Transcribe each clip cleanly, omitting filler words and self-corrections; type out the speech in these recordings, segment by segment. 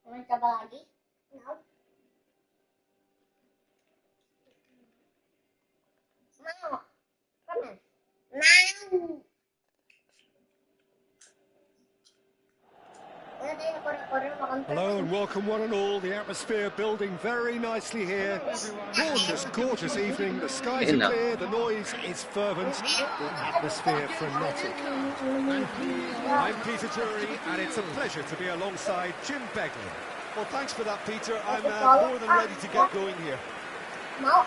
Mencoba lagi. No. Mau. Come on. Now. Hello and welcome one and all. The atmosphere building very nicely here. Gorgeous, gorgeous evening. The skies are clear, the noise is fervent, the atmosphere frenetic. I'm Peter Drury and it's a pleasure to be alongside Jim Beglin. Well, thanks for that, Peter. I'm more than ready to get going here. No.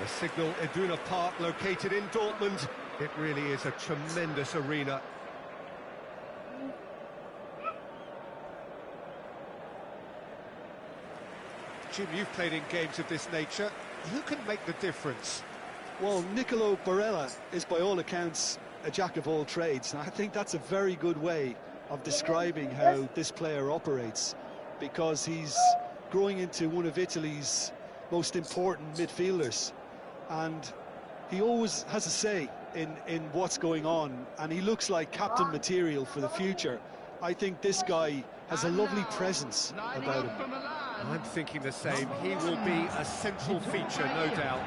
The Signal Iduna Park located in Dortmund. It really is a tremendous arena. Jim, you've played in games of this nature. Who can make the difference? Well, Nicolo Barella is by all accounts a jack of all trades, and I think that's a very good way of describing how this player operates, because he's growing into one of Italy's most important midfielders, and he always has a say in what's going on, and he looks like captain material for the future. I think this guy has a lovely presence about him. I'm thinking the same. He will be a central feature, no doubt.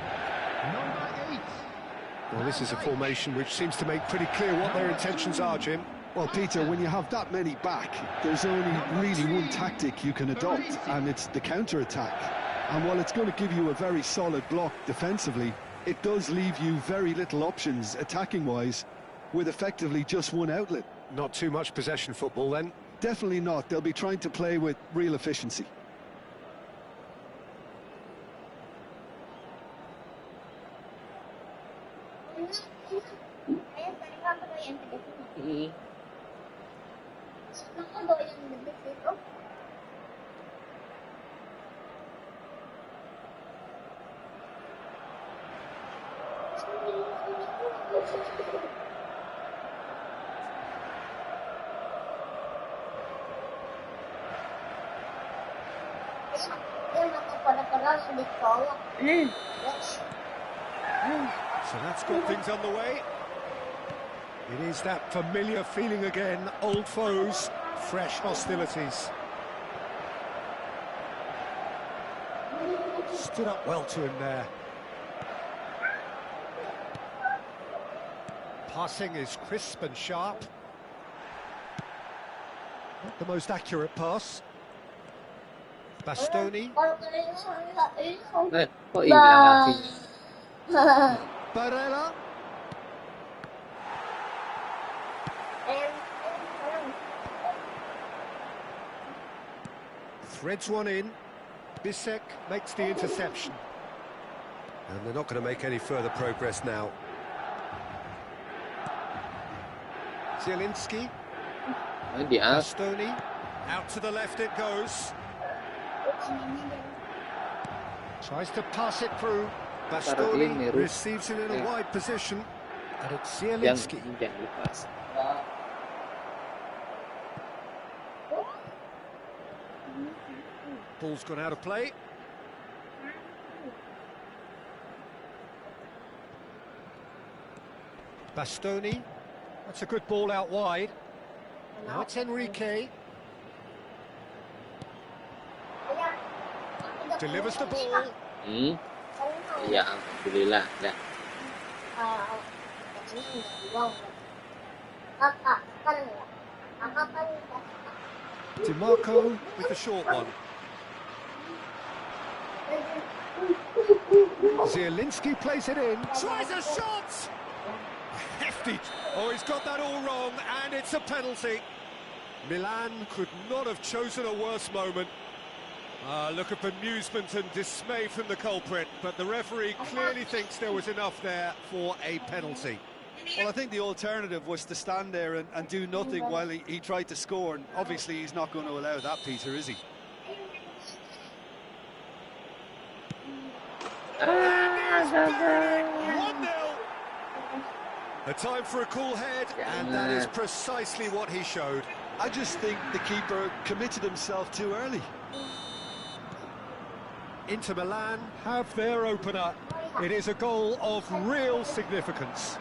Well, this is a formation which seems to make pretty clear what their intentions are, Jim. Well, Peter, when you have that many back, there's only really one tactic you can adopt, and it's the counter-attack. And while it's going to give you a very solid block defensively, it does leave you very little options attacking-wise, with effectively just one outlet. Not too much possession football, then? Definitely not. They'll be trying to play with real efficiency. So that's got things underway. It is that familiar feeling again, old foes, fresh hostilities. Stood up well to him there. Passing is crisp and sharp. Not the most accurate pass. Bastoni. Barella. Threads one in. Bisek makes the interception. And they're not going to make any further progress now. Zielinski. Bastoni. Out to the left it goes. Tries to pass it through. Bastoni receives it in a wide position. And it's Zielinski. Ball's gone out of play. Bastoni. That's a good ball out wide. Now it's Enrique. Delivers the ball. Ya, alhamdulillah dah. DiMarco with the short one. Zielinski plays it in. Tries a shot! Hefty. Oh, he's got that all wrong, and it's a penalty. Milan could not have chosen a worse moment. Look at bemusement and dismay from the culprit, but the referee clearly thinks there was enough there for a penalty. Well, I think the alternative was to stand there and do nothing while he tried to score, and obviously he's not going to allow that, Peter, is he? 1-0. A time for a cool head, and that is precisely what he showed. I just think the keeper committed himself too early. Inter Milan have their opener. It is a goal of real significance.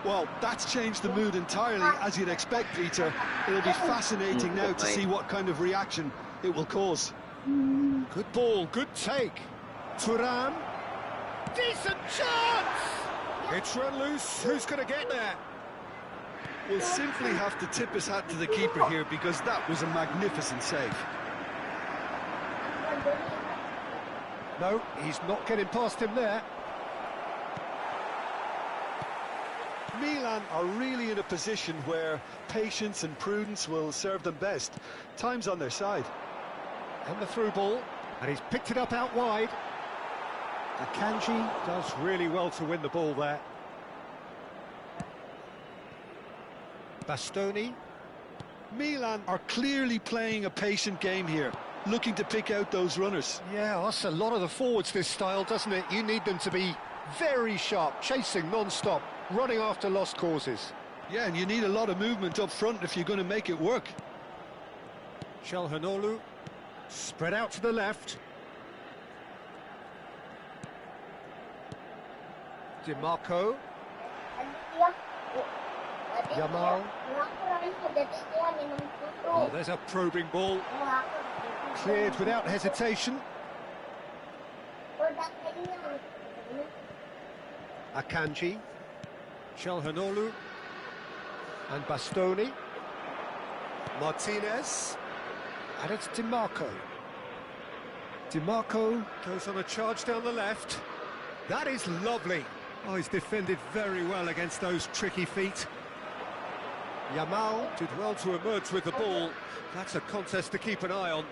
Well, that's changed the mood entirely, as you'd expect, Peter. It'll be fascinating now to see what kind of reaction it will cause. Good ball, good take. Thuram. Decent chance! It's run loose. Who's going to get there? We'll simply have to tip his hat to the keeper here, because that was a magnificent save. No, he's not getting past him there. Milan are really in a position where patience and prudence will serve them best. Time's on their side. And the through ball, and he's picked it up out wide. Akanji does really well to win the ball there. Bastoni. Milan are clearly playing a patient game here, looking to pick out those runners. Yeah, that's a lot of the forwards, this style, doesn't it? You need them to be very sharp, chasing non-stop, running after lost causes. Yeah, and you need a lot of movement up front if you're going to make it work. Çalhanoğlu, spread out to the left. DiMarco. Yamal. Oh, there's a probing ball. Cleared without hesitation. Akanji. Çalhanoğlu. And Bastoni. Martinez. And it's DiMarco. DiMarco goes on a charge down the left. That is lovely. Oh, he's defended very well against those tricky feet. Yamal did well to emerge with the ball. That's a contest to keep an eye on.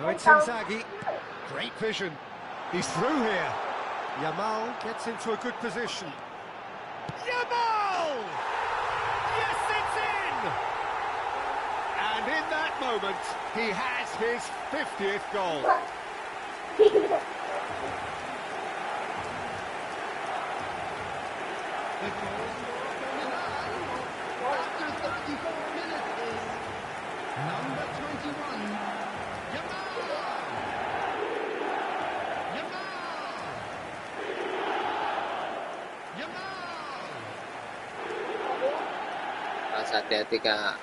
Now it's Inzaghi. Great vision. He's through here. Yamal gets into a good position. Yamal! Yes, it's in! And in that moment, he has his 50th goal. After 34 minutes is number 21, Yamal! Harus hati-hati, Kak.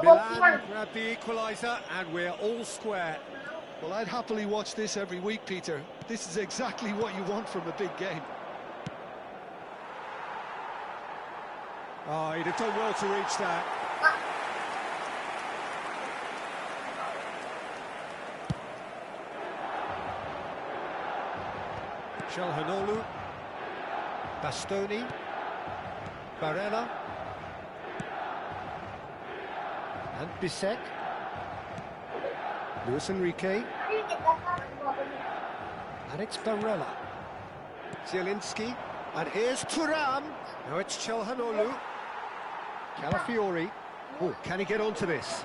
Milan grabbed the equaliser and we're all square. Well, I'd happily watch this every week, Peter. This is exactly what you want from a big game. Oh, he'd have done well to reach that. Çalhanoğlu, Bastoni, Barella, and Bisek, Luis Enrique, and it's Barella, Zielinski, and here's Thuram. Now it's Çalhanoğlu, Calafiori. Oh, can he get onto this?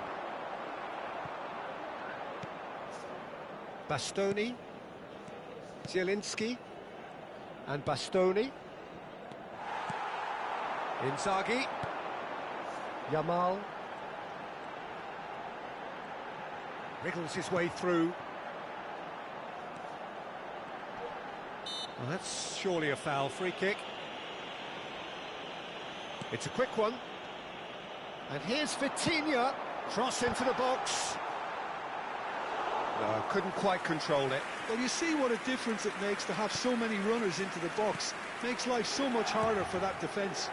Bastoni, Zielinski, and Bastoni. Inzaghi. Yamal. Wriggles his way through. Well, that's surely a foul. Free kick. It's a quick one. And here's Vitinha. Cross into the box. No, couldn't quite control it. Well, you see what a difference it makes to have so many runners into the box. Makes life so much harder for that defence.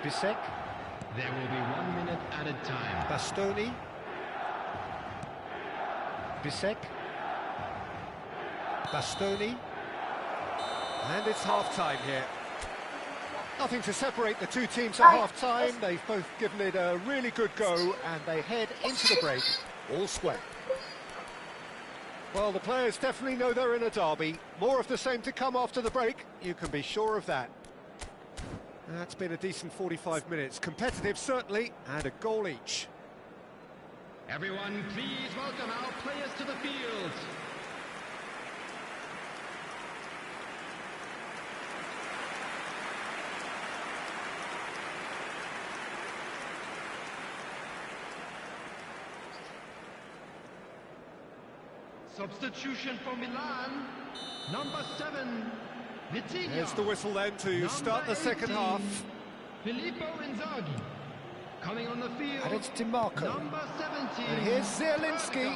Bisek. There will be 1 minute at a time. Bastoni. Bisek. Bastoni. And it's half-time here. Nothing to separate the two teams at half-time. They've both given it a really good go, and they head into the break all square. Well, the players definitely know they're in a derby. More of the same to come after the break, you can be sure of that. That's been a decent 45 minutes. Competitive, certainly, and a goal each. Everyone, please welcome our players to the field. Substitution for Milan, number 7, Vitinha. Here's the whistle then to Number start the second 18, half. Filippo Inzaghi. Coming on the field, And it's DiMarco. number 17. And here's Zielinski.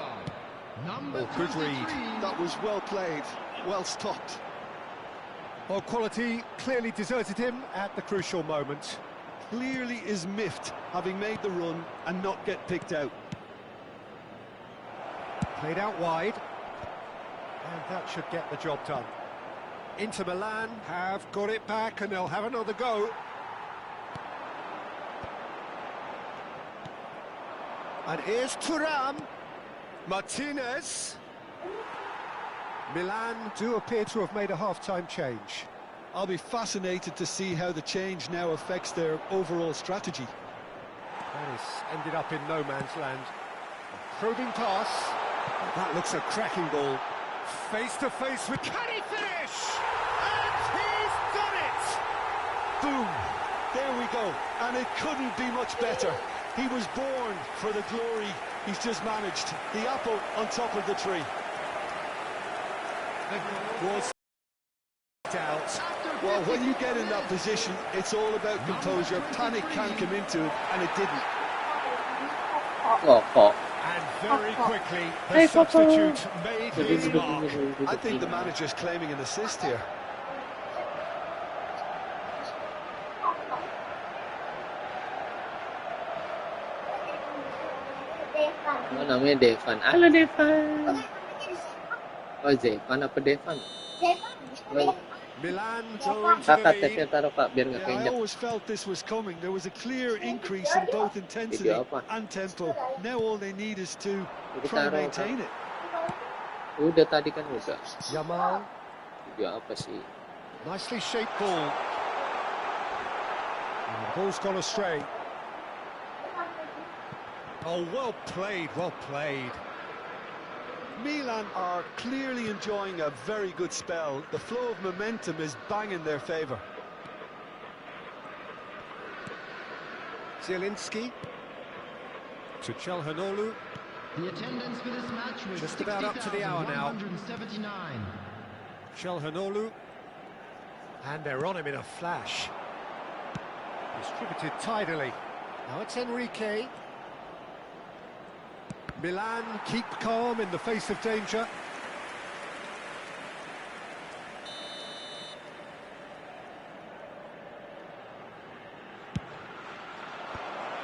Number Oh, good read. 23. That was well played, well stopped. Well, quality clearly deserted him at the crucial moment. Clearly is miffed, having made the run and not get picked out. Played out wide. And that should get the job done. Inter Milan have got it back and they'll have another go. And here's Thuram. Martinez. Milan do appear to have made a half-time change. I'll be fascinated to see how the change now affects their overall strategy. That is ended up in no man's land. A probing pass. That looks a cracking ball. Face to face with... Can he finish? And he's done it! Boom! There we go. And it couldn't be much better. He was born for the glory he's just managed. The apple on top of the tree. Was out. Well, when you get in that position, it's all about composure. Panic can't come into it, and it didn't. ก็เกาะ And very quickly, the substitute made his mark. I think the manager's claiming an assist here. Apa namanya Devan? Halo Devan. Oh Zevan apa Devan? Milan go into Kakak the tapnya lead. taruh Pak biar nggak Yeah, I keinjak. always felt this was coming. There was a clear increase in both intensity Video apa? and tempo. Now all they need is to Jadi try and taruh, maintain it. Udah tadi kan udah. Yamal, Video apa sih? nicely shaped ball. And the ball's gone astray. Oh, well played, well played. Milan are clearly enjoying a very good spell. The flow of momentum is bang in their favour. Zielinski to Çalhanoğlu. The attendance for this match was Just about up to the hour now. 60,179. Çalhanoğlu. And they're on him in a flash. Distributed tidily. Now it's Enrique. Milan keep calm in the face of danger.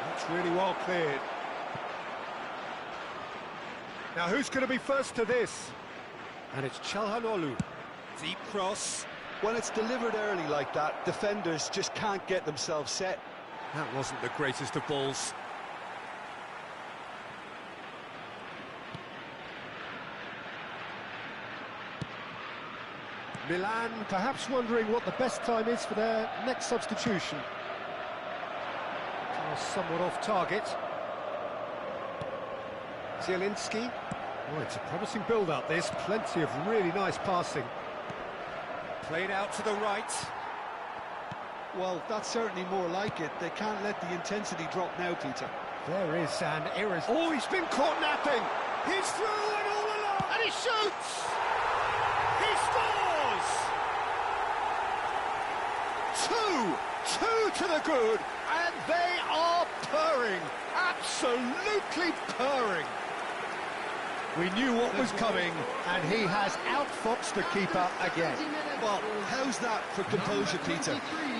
That's really well cleared. Now who's going to be first to this? And it's Çalhanoğlu. Deep cross. When it's delivered early like that, defenders just can't get themselves set. That wasn't the greatest of balls. Milan perhaps wondering what the best time is for their next substitution. Somewhat off target. Zielinski. Oh, it's a promising build-up, this. Plenty of really nice passing. Played out to the right. Well, that's certainly more like it. They can't let the intensity drop now, Peter. There is an error. Oh, he's been caught napping. He's through and all along, and he shoots. He scores. Two to the good, and they are purring. Absolutely purring. We knew what was coming, and he has outfoxed the keeper again. Well, how's that for composure, Peter?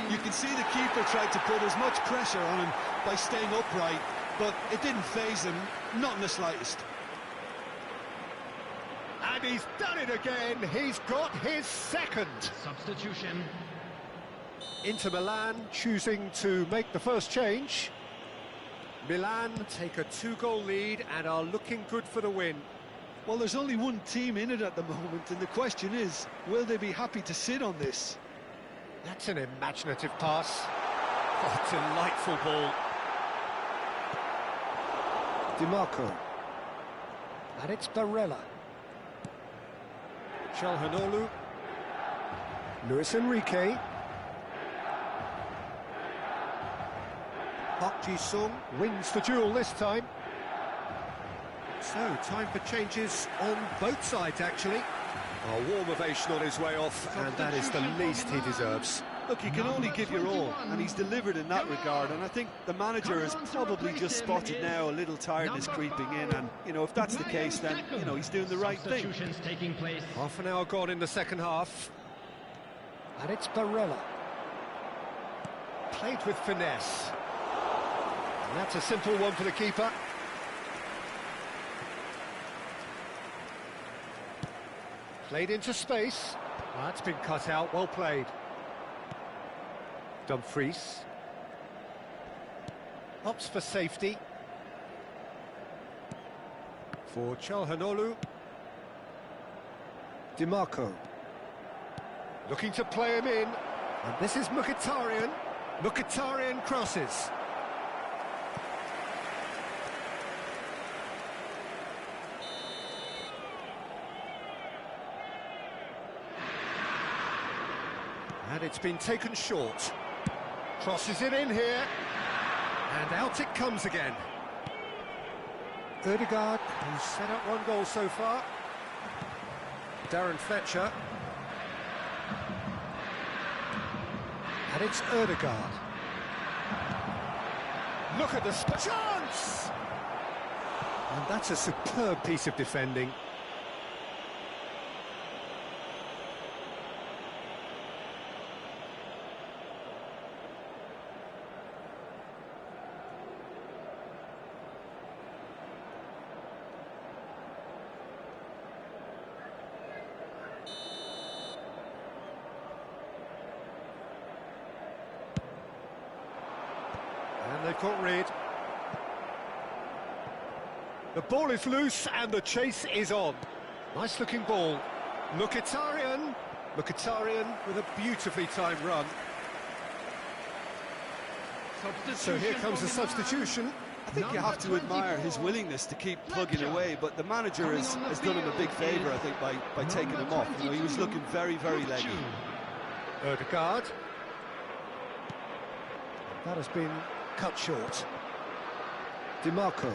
You can see the keeper tried to put as much pressure on him by staying upright, but it didn't faze him, not in the slightest. And he's done it again. He's got his second. Substitution. Inter Milan choosing to make the first change. Milan take a 2-goal lead and are looking good for the win. Well, there's only one team in it at the moment, and the question is, will they be happy to sit on this? That's an imaginative pass. Oh, delightful ball. DiMarco. And it's Barella. Calhanoglu. Luis Enrique. Park Ji-sung wins the duel this time. So, time for changes on both sides, actually. A warm ovation on his way off, and that is the least he deserves. Look, you can only give your all, and he's delivered in that regard, and I think the manager has probably just spotted now a little tiredness creeping in, and, you know, if that's the case, then, you know, he's doing the right thing. Half an hour gone in the second half. And it's Barella. Played with finesse. And that's a simple one for the keeper. Played into space. That's been cut out, well played. Dumfries. Opts for safety. For Calhanoglu. Dimarco. Looking to play him in. And this is Mkhitaryan. Mkhitaryan crosses. And it's been taken short. Crosses it in here. And out it comes again. Ødegaard, who's set up one goal so far. Darren Fletcher. And it's Ødegaard. Look at the chance! And that's a superb piece of defending. And they've got rid. The ball is loose and the chase is on. Nice looking ball. Mkhitaryan. Mkhitaryan with a beautifully timed run. So here comes the substitution. I think you have to admire his willingness to keep plugging away, but the manager has done him a big favour, I think, by taking him off. You know, he was looking very, very leggy. Ødegaard. That has been cut short. Dimarco.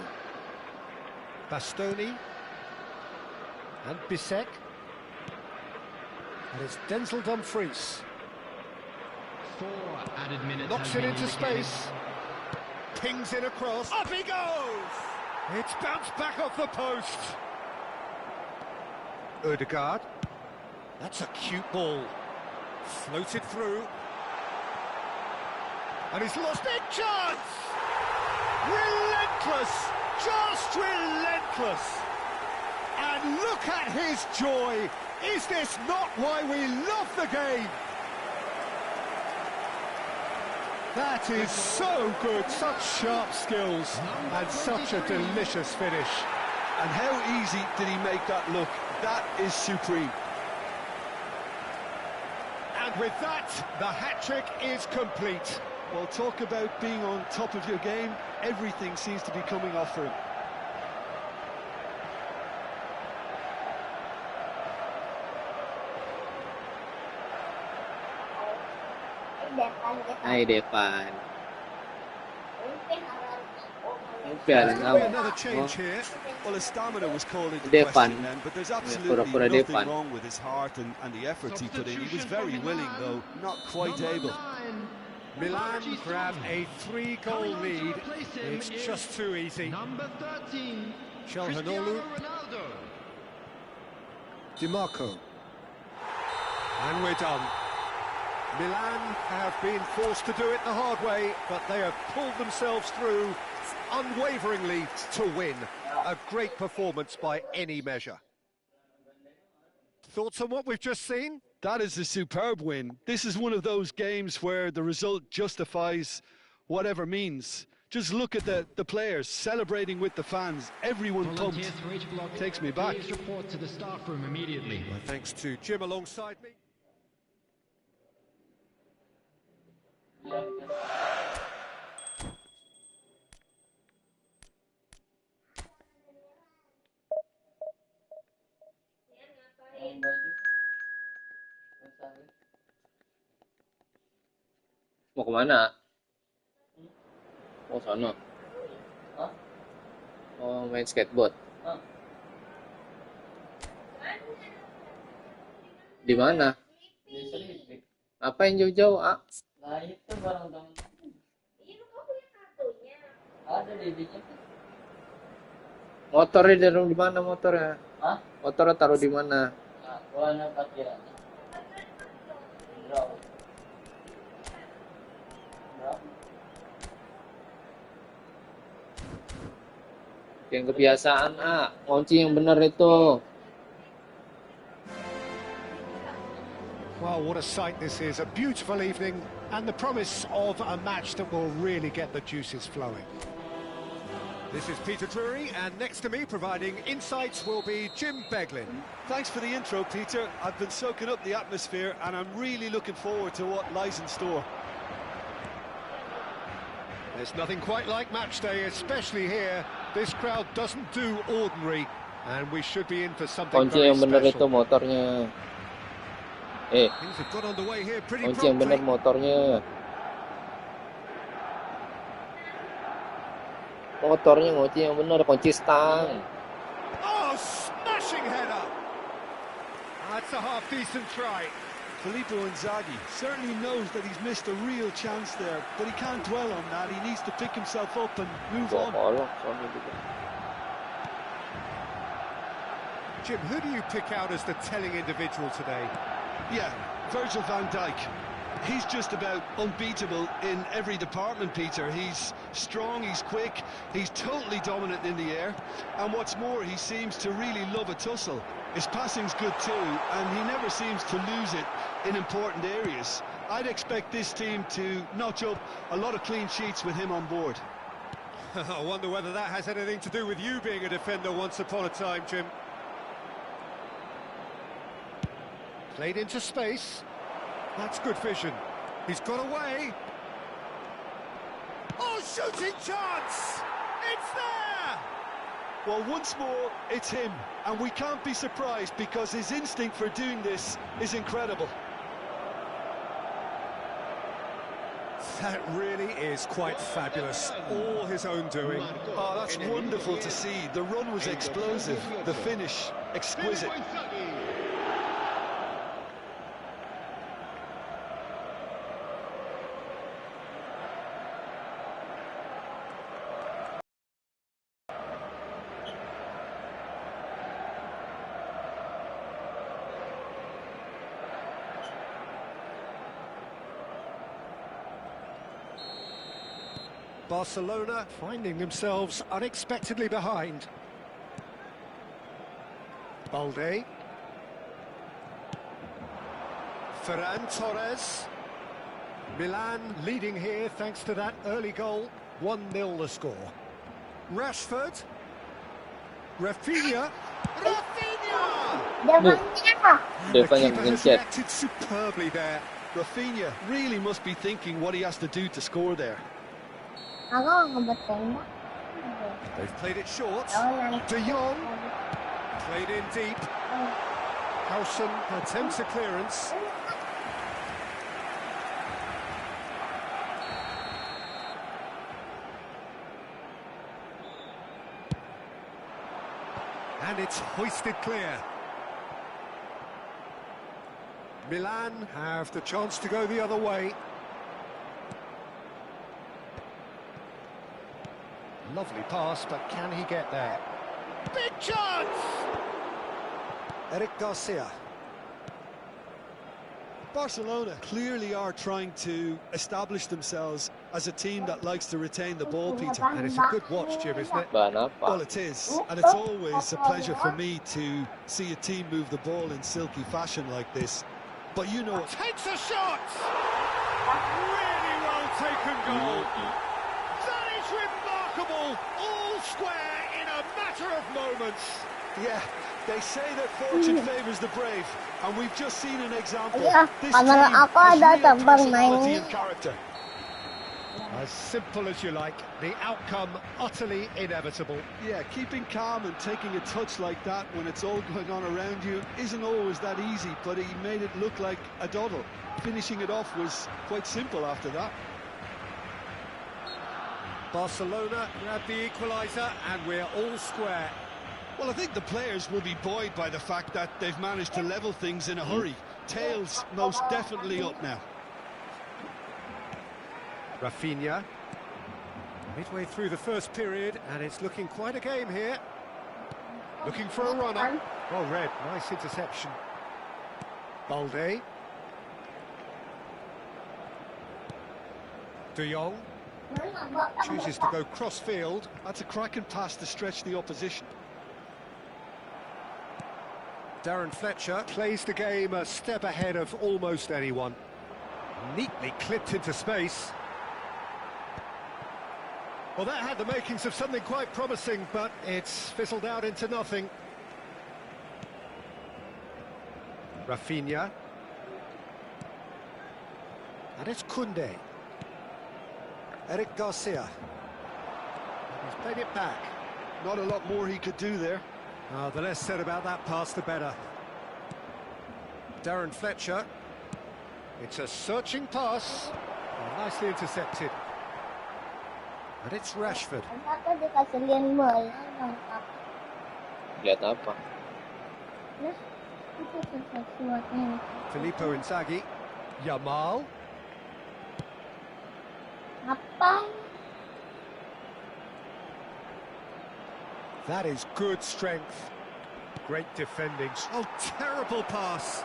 Bastoni. And Bisek. And it's Denzel Dumfries. 4 added minutes. Knocks it into space. Pings it across. Up he goes! It's bounced back off the post. Ødegaard. That's a cute ball. Floated through. And he's lost big chance! Relentless! Just relentless! And look at his joy! Is this not why we love the game? That is so good, such sharp skills, and such a delicious finish. And how easy did he make that look? That is supreme. And with that, the hat-trick is complete. Well, talk about being on top of your game. Everything seems to be coming off for him. Hai Devan. Biar Another change here. Well, his stamina was called into Devan. question then, but there's absolutely Pura-pura nothing Devan. wrong with his heart and the effort he put in. He was very willing, though, not quite able. Milan grab a 3-goal lead. It's just too easy. Number 13. Calhanoglu. Ronaldo. Dimarco. And we're done. Milan have been forced to do it the hard way, but they have pulled themselves through unwaveringly to win. A great performance by any measure. Thoughts on what we've just seen? That is a superb win. This is one of those games where the result justifies whatever means. Just look at the players celebrating with the fans. Everyone pumped. Volunteers for each block. Takes me back. Please report to the staff room immediately. My thanks to Jim alongside me. Mau kemana? Mau sono. Mau main skateboard. Di mana? Apa yang jauh-jauh, ah? Nah itu barang temen ada di dinya. Motornya taruh di mana motornya? Hah? Motornya taruh di mana? Nah, warna parkiran. Berapa? Yang kebiasaan, ah. Kunci yang benar itu. Well, what a sight this is. A beautiful evening and the promise of a match that will really get the juices flowing. This is Peter Drury, and next to me providing insights will be Jim Beglin. Thanks for the intro, Peter. I've been soaking up the atmosphere and I'm really looking forward to what lies in store. There's nothing quite like match day, especially here. This crowd doesn't do ordinary, and we should be in for something Kunci very yang benar itu special. motornya. Things have got underway here pretty Kunci yang benar promptly. motornya. Motornya kunci yang benar, kunci stang. Oh, smashing header! That's a half-decent try. Filippo Inzaghi certainly knows that he's missed a real chance there, but he can't dwell on that. He needs to pick himself up and move on. Jim, who do you pick out as the telling individual today? Yeah, Virgil van Dijk. He's just about unbeatable in every department, Peter. He's strong, he's quick, he's totally dominant in the air. And what's more, he seems to really love a tussle. His passing's good too, and he never seems to lose it in important areas. I'd expect this team to notch up a lot of clean sheets with him on board. I wonder whether that has anything to do with you being a defender once upon a time, Jim. Played into space. That's good vision. He's got away. Oh, shooting chance! It's there! Well, once more, it's him, and we can't be surprised because his instinct for doing this is incredible. That really is quite fabulous. All his own doing. Oh, that's wonderful to see. The run was explosive, the finish exquisite. Barcelona finding themselves unexpectedly behind. Balde. Ferran Torres. Milan leading here thanks to that early goal. 1-0 the score. Rashford. Rafinha. Rafinha! Depannya. And the Depan yang keeper has mengencet. reacted superbly there. Rafinha really must be thinking what he has to do to score there. Aku nggak ngebet tembak. They've played it short. Jangan De Jong played in deep. Howson attempts a clearance. And it's hoisted clear. Milan have the chance to go the other way. Lovely pass, but can he get there? Big chance! Eric Garcia. Barcelona clearly are trying to establish themselves as a team that likes to retain the ball, Peter. And it's a good watch, Jim, isn't it? Bahan Well, apa? it is, and it's always a pleasure for me to see a team move the ball in silky fashion like this. But you know, Takes a shot! Really well taken goal. That is remarkable. All square in a matter of moments. yeah, they say that fortune favours the brave, and we've just seen an example. Iya, This kamera team aku has ada real cabang personality main. and character. As simple as you like, the outcome utterly inevitable. Yeah, keeping calm and taking a touch like that when it's all going on around you isn't always that easy, but he made it look like a doddle. Finishing it off was quite simple after that. Barcelona grab the equaliser and we're all square. Well, I think the players will be buoyed by the fact that they've managed to level things in a hurry. Tails most definitely up now. Rafinha. Midway through the first period and it's looking quite a game here. Looking for a runner. Well read, nice interception. Balde. De Jong chooses to go cross-field. That's a cracking pass to stretch the opposition. Darren Fletcher plays the game a step ahead of almost anyone. Neatly clipped into space. Well, that had the makings of something quite promising, but it's fizzled out into nothing. Rafinha. And it's Koundé. Eric Garcia. And he's played it back. Not a lot more he could do there. The less said about that pass, the better. Darren Fletcher. It's a searching pass. Nicely intercepted. And it's Rashford. Lihat apa? Filippo Inzaghi. Yamal. Apa? That is good strength. Great defending. Oh, terrible pass.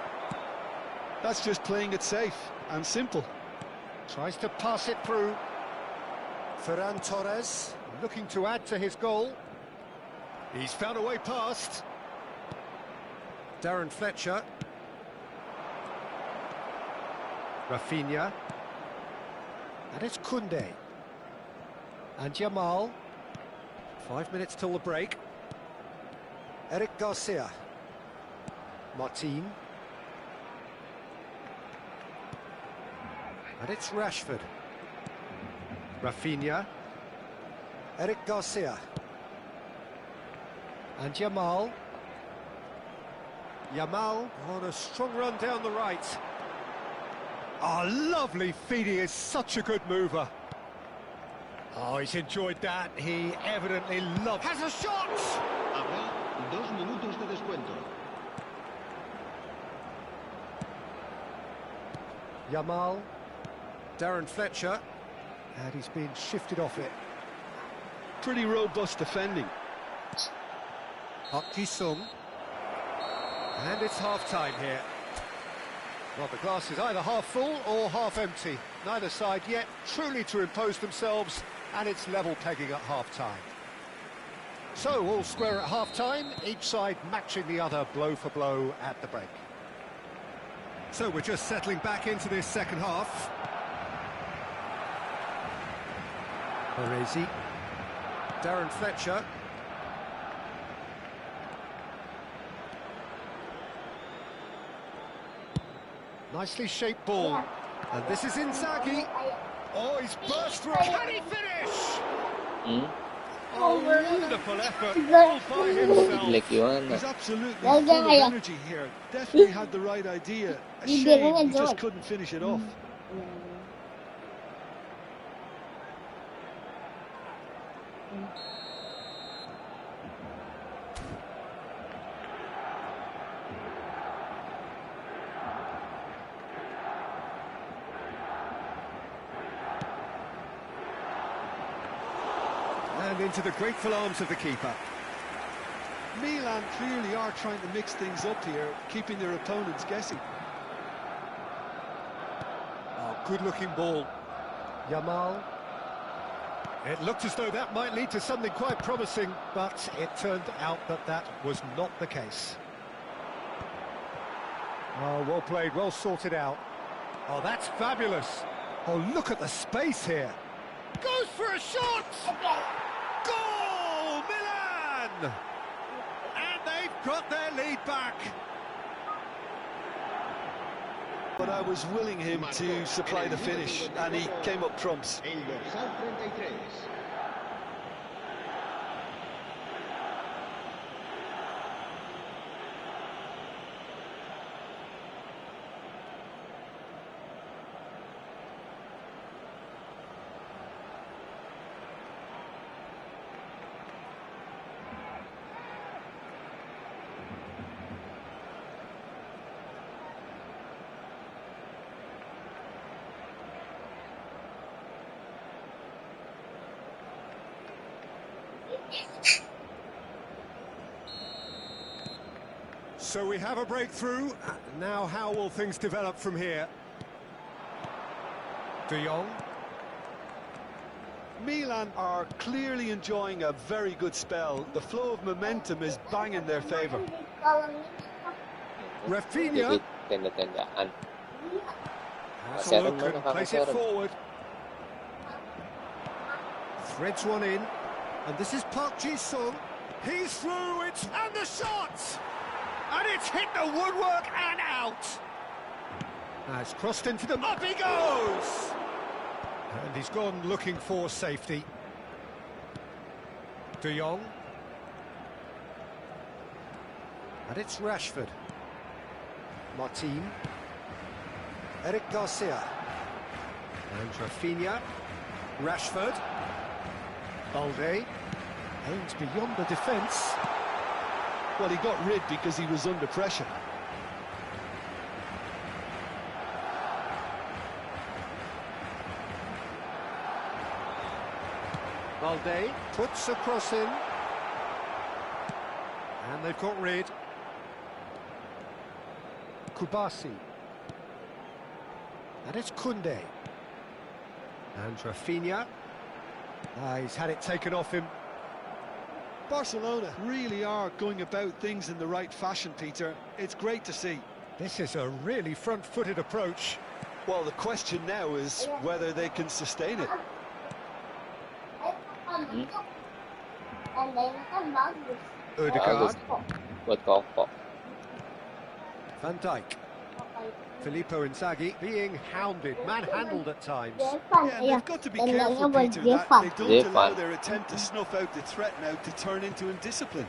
That's just playing it safe and simple. Tries to pass it through. Ferran Torres looking to add to his goal. He's found a way past. Darren Fletcher. Rafinha. And it's Koundé. And Yamal. 5 minutes till the break. Eric Garcia. Martin. And it's Rashford. Rafinha. Eric Garcia. And Yamal. Yamal on a strong run down the right. Oh, lovely feed. He is such a good mover. Oh, he's enjoyed that. He evidently loves... Has a shot! Habrá 2 minutos de descuento. Yamal. Darren Fletcher. And he's been shifted off it. Pretty robust defending. Park Ji-sung. And it's half-time here. Well, the glass is either half full or half empty. Neither side yet truly to impose themselves, and it's level pegging at half-time. So, all square at half-time, each side matching the other blow for blow at the break. So, we're just settling back into this second half. Baresi. Darren Fletcher. Nicely shaped ball. And this is Inzaghi. Oh, he's burst through. Can he finish? Oh, wonderful effort all by himself. Jelek gimana? He's absolutely full of energy here. Definitely had the right idea. A shame he just couldn't finish it off. And into the grateful arms of the keeper. Milan clearly are trying to mix things up here, keeping their opponents guessing. Oh, good-looking ball. Yamal. It looked as though that might lead to something quite promising, but it turned out that that was not the case. Oh, well played, well sorted out. Oh, that's fabulous. Oh, look at the space here. Goes for a shot! Goal! Milan! And they've got their lead back. But I was willing him to supply the finish, and he came up trumps. El dorsal 33. So we have a breakthrough. Now how will things develop from here? De Jong. Milan are clearly enjoying a very good spell. The flow of momentum is bang in their favour. Rafinha Jadi tenda-tendaan. has a look and plays it forward. Threads one in, and this is Park Ji-sung. He's through, and the shot! And it's hit the woodwork and out. It's crossed into the... Up he goes! And he's gone looking for safety. De Jong. And it's Rashford. Martin. Eric Garcia. And Rafinha. Rashford. Balde. Aims beyond the defence. Well, he got rid because he was under pressure. Balde puts a cross in. And they've got rid. Kubasi. And it's Koundé. And Rafinha. He's had it taken off him. Barcelona really are going about things in the right fashion, Peter. It's great to see. This is a really front-footed approach. Well, the question now is whether they can sustain it. Ødegaard. Buat kelompok. Van Dijk. Filippo Inzaghi being hounded, manhandled at times. Yeah, and they've got to be careful, Peter, that they don't allow their attempt to snuff out the threat now to turn into indiscipline.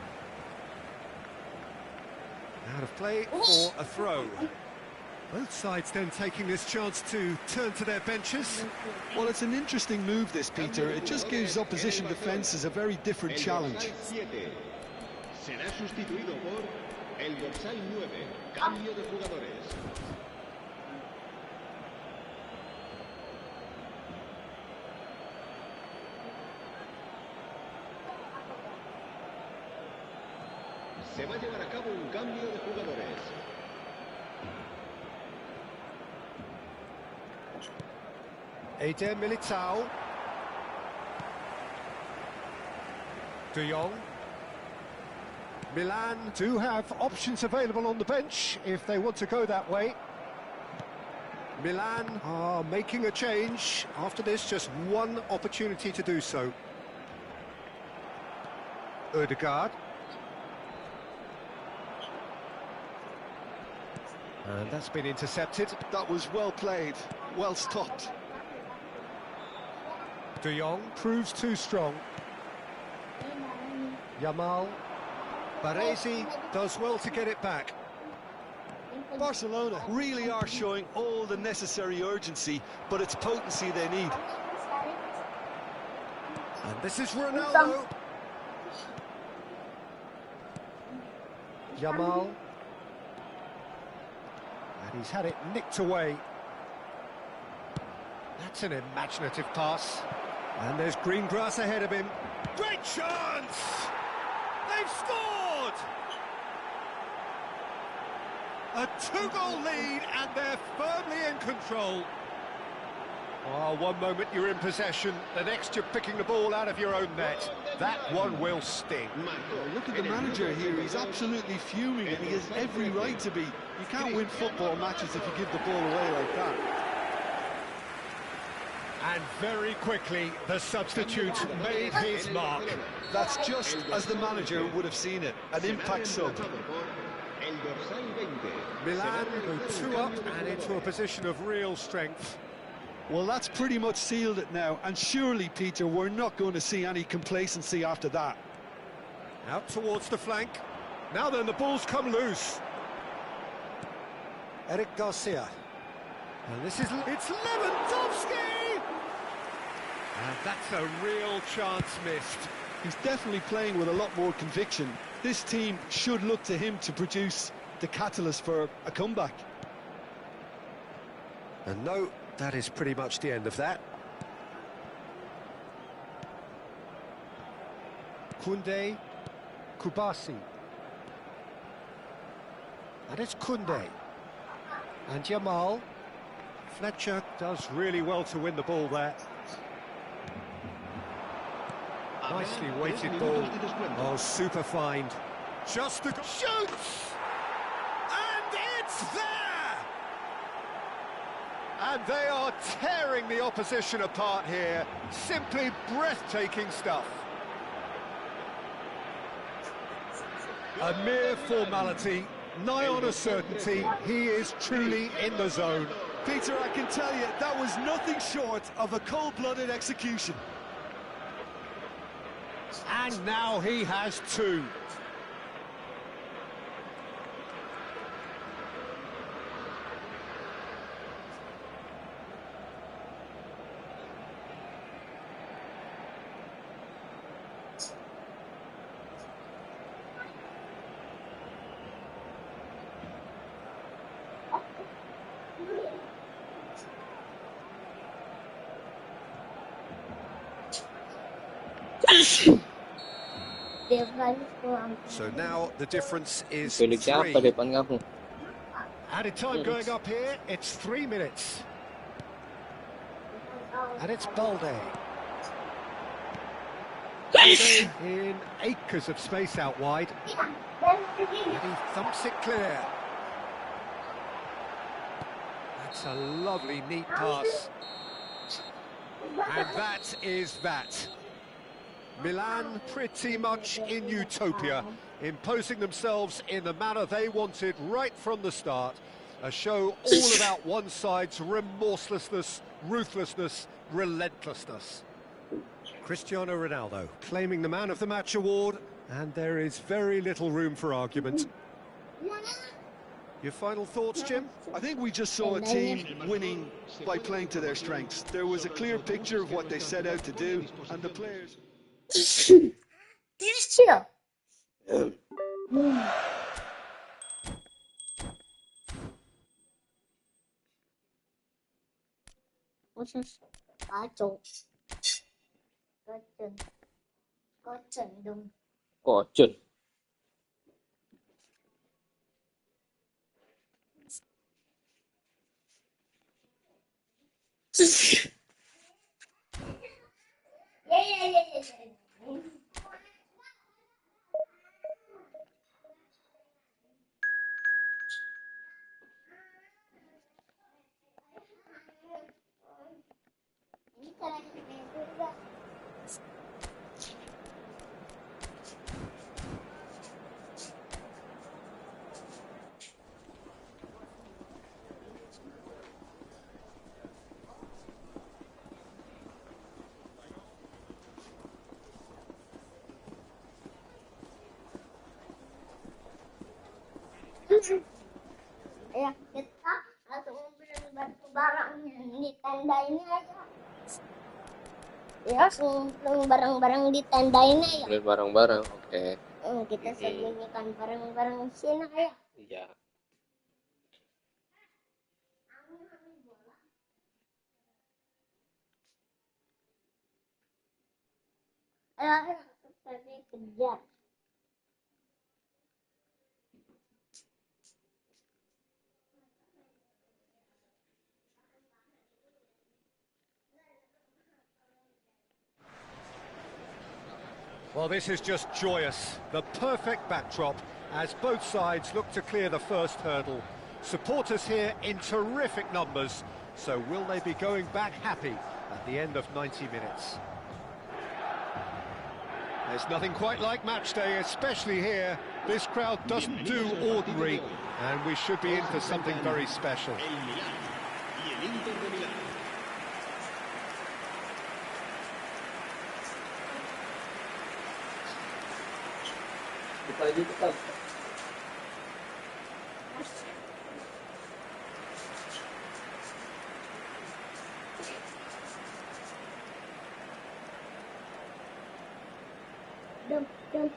Out of play for a throw. Both sides then taking this chance to turn to their benches. Well, it's an interesting move, this, Peter. It just gives opposition defences a very different challenge. Será sustituido por el dorsal 9. Cambio de jugadores. Se va a llevar a cabo un cambio de jugadores. Eder Militao. De Jong. Milan do have options available on the bench if they want to go that way. Milan are making a change. After this, just one opportunity to do so. Ødegaard. And that's been intercepted. That was well played, well stopped. De Jong proves too strong. Yamal. Baresi does well to get it back. Barcelona really are showing all the necessary urgency, but it's potency they need. And this is Ronaldo. Yamal. And he's had it nicked away. That's an imaginative pass. And there's green grass ahead of him. Great chance! They've scored! A two-goal lead, and they're firmly in control. Oh, one moment you're in possession, the next you're picking the ball out of your own net. That one will sting. Look at the manager here, he's absolutely fuming, and he has every right to be. You can't win football matches if you give the ball away like that. And very quickly, the substitute made his mark. That's just as the manager would have seen it, an impact sub. El el dorsal 20. Milan go 2 up and into a position of real strength. Well, that's pretty much sealed it now, and surely, Peter, we're not going to see any complacency after that. Out towards the flank. Now then, the ball's come loose. Eric Garcia. And it's Lewandowski! And that's a real chance missed. He's definitely playing with a lot more conviction. This team should look to him to produce the catalyst for a comeback. And no, that is pretty much the end of that. Koundé, Kubasi. And it's Koundé. And Jamal. Fletcher does really well to win the ball there. Nicely weighted ball. Oh, super find. Just the shoots! And it's there! And they are tearing the opposition apart here. Simply breathtaking stuff. A mere formality, nigh on a certainty. He is truly in the zone. Peter, I can tell you, that was nothing short of a cold-blooded execution. And now he has two. So now the difference is 3. Pelik depan kamu. Added time going up here, it's 3 minutes. And it's Balde. Balde in acres of space out wide. And he thumps it clear. That's a lovely, neat pass. And that is that. Milan pretty much in utopia, imposing themselves in the manner they wanted right from the start. A show all about one side's remorselessness, ruthlessness, relentlessness. Cristiano Ronaldo claiming the Man of the Match award, and there is very little room for argument. Your final thoughts, Jim? I think we just saw a team winning by playing to their strengths. There was a clear picture of what they set out to do, and the players... Chill. What's this? Kacau. Kacau. Kacau dong. Kocun. Yeah. Ya, kita langsung beli batu barang di tenda ini aja. Ya, langsung beli barang-barang di tenda ini ya. Beli barang-barang, oke. Kita sembunyikan barang-barang di sini ya. Iya. Ayo, kita kejar. Well, this is just joyous. The perfect backdrop as both sides look to clear the first hurdle. Supporters here in terrific numbers. So will they be going back happy at the end of 90 minutes? There's nothing quite like match day, especially here This crowd doesn't do ordinary, and we should be in for something very special. El Milán y el Inter de Milán. Kita aja tetap. Dum, dum.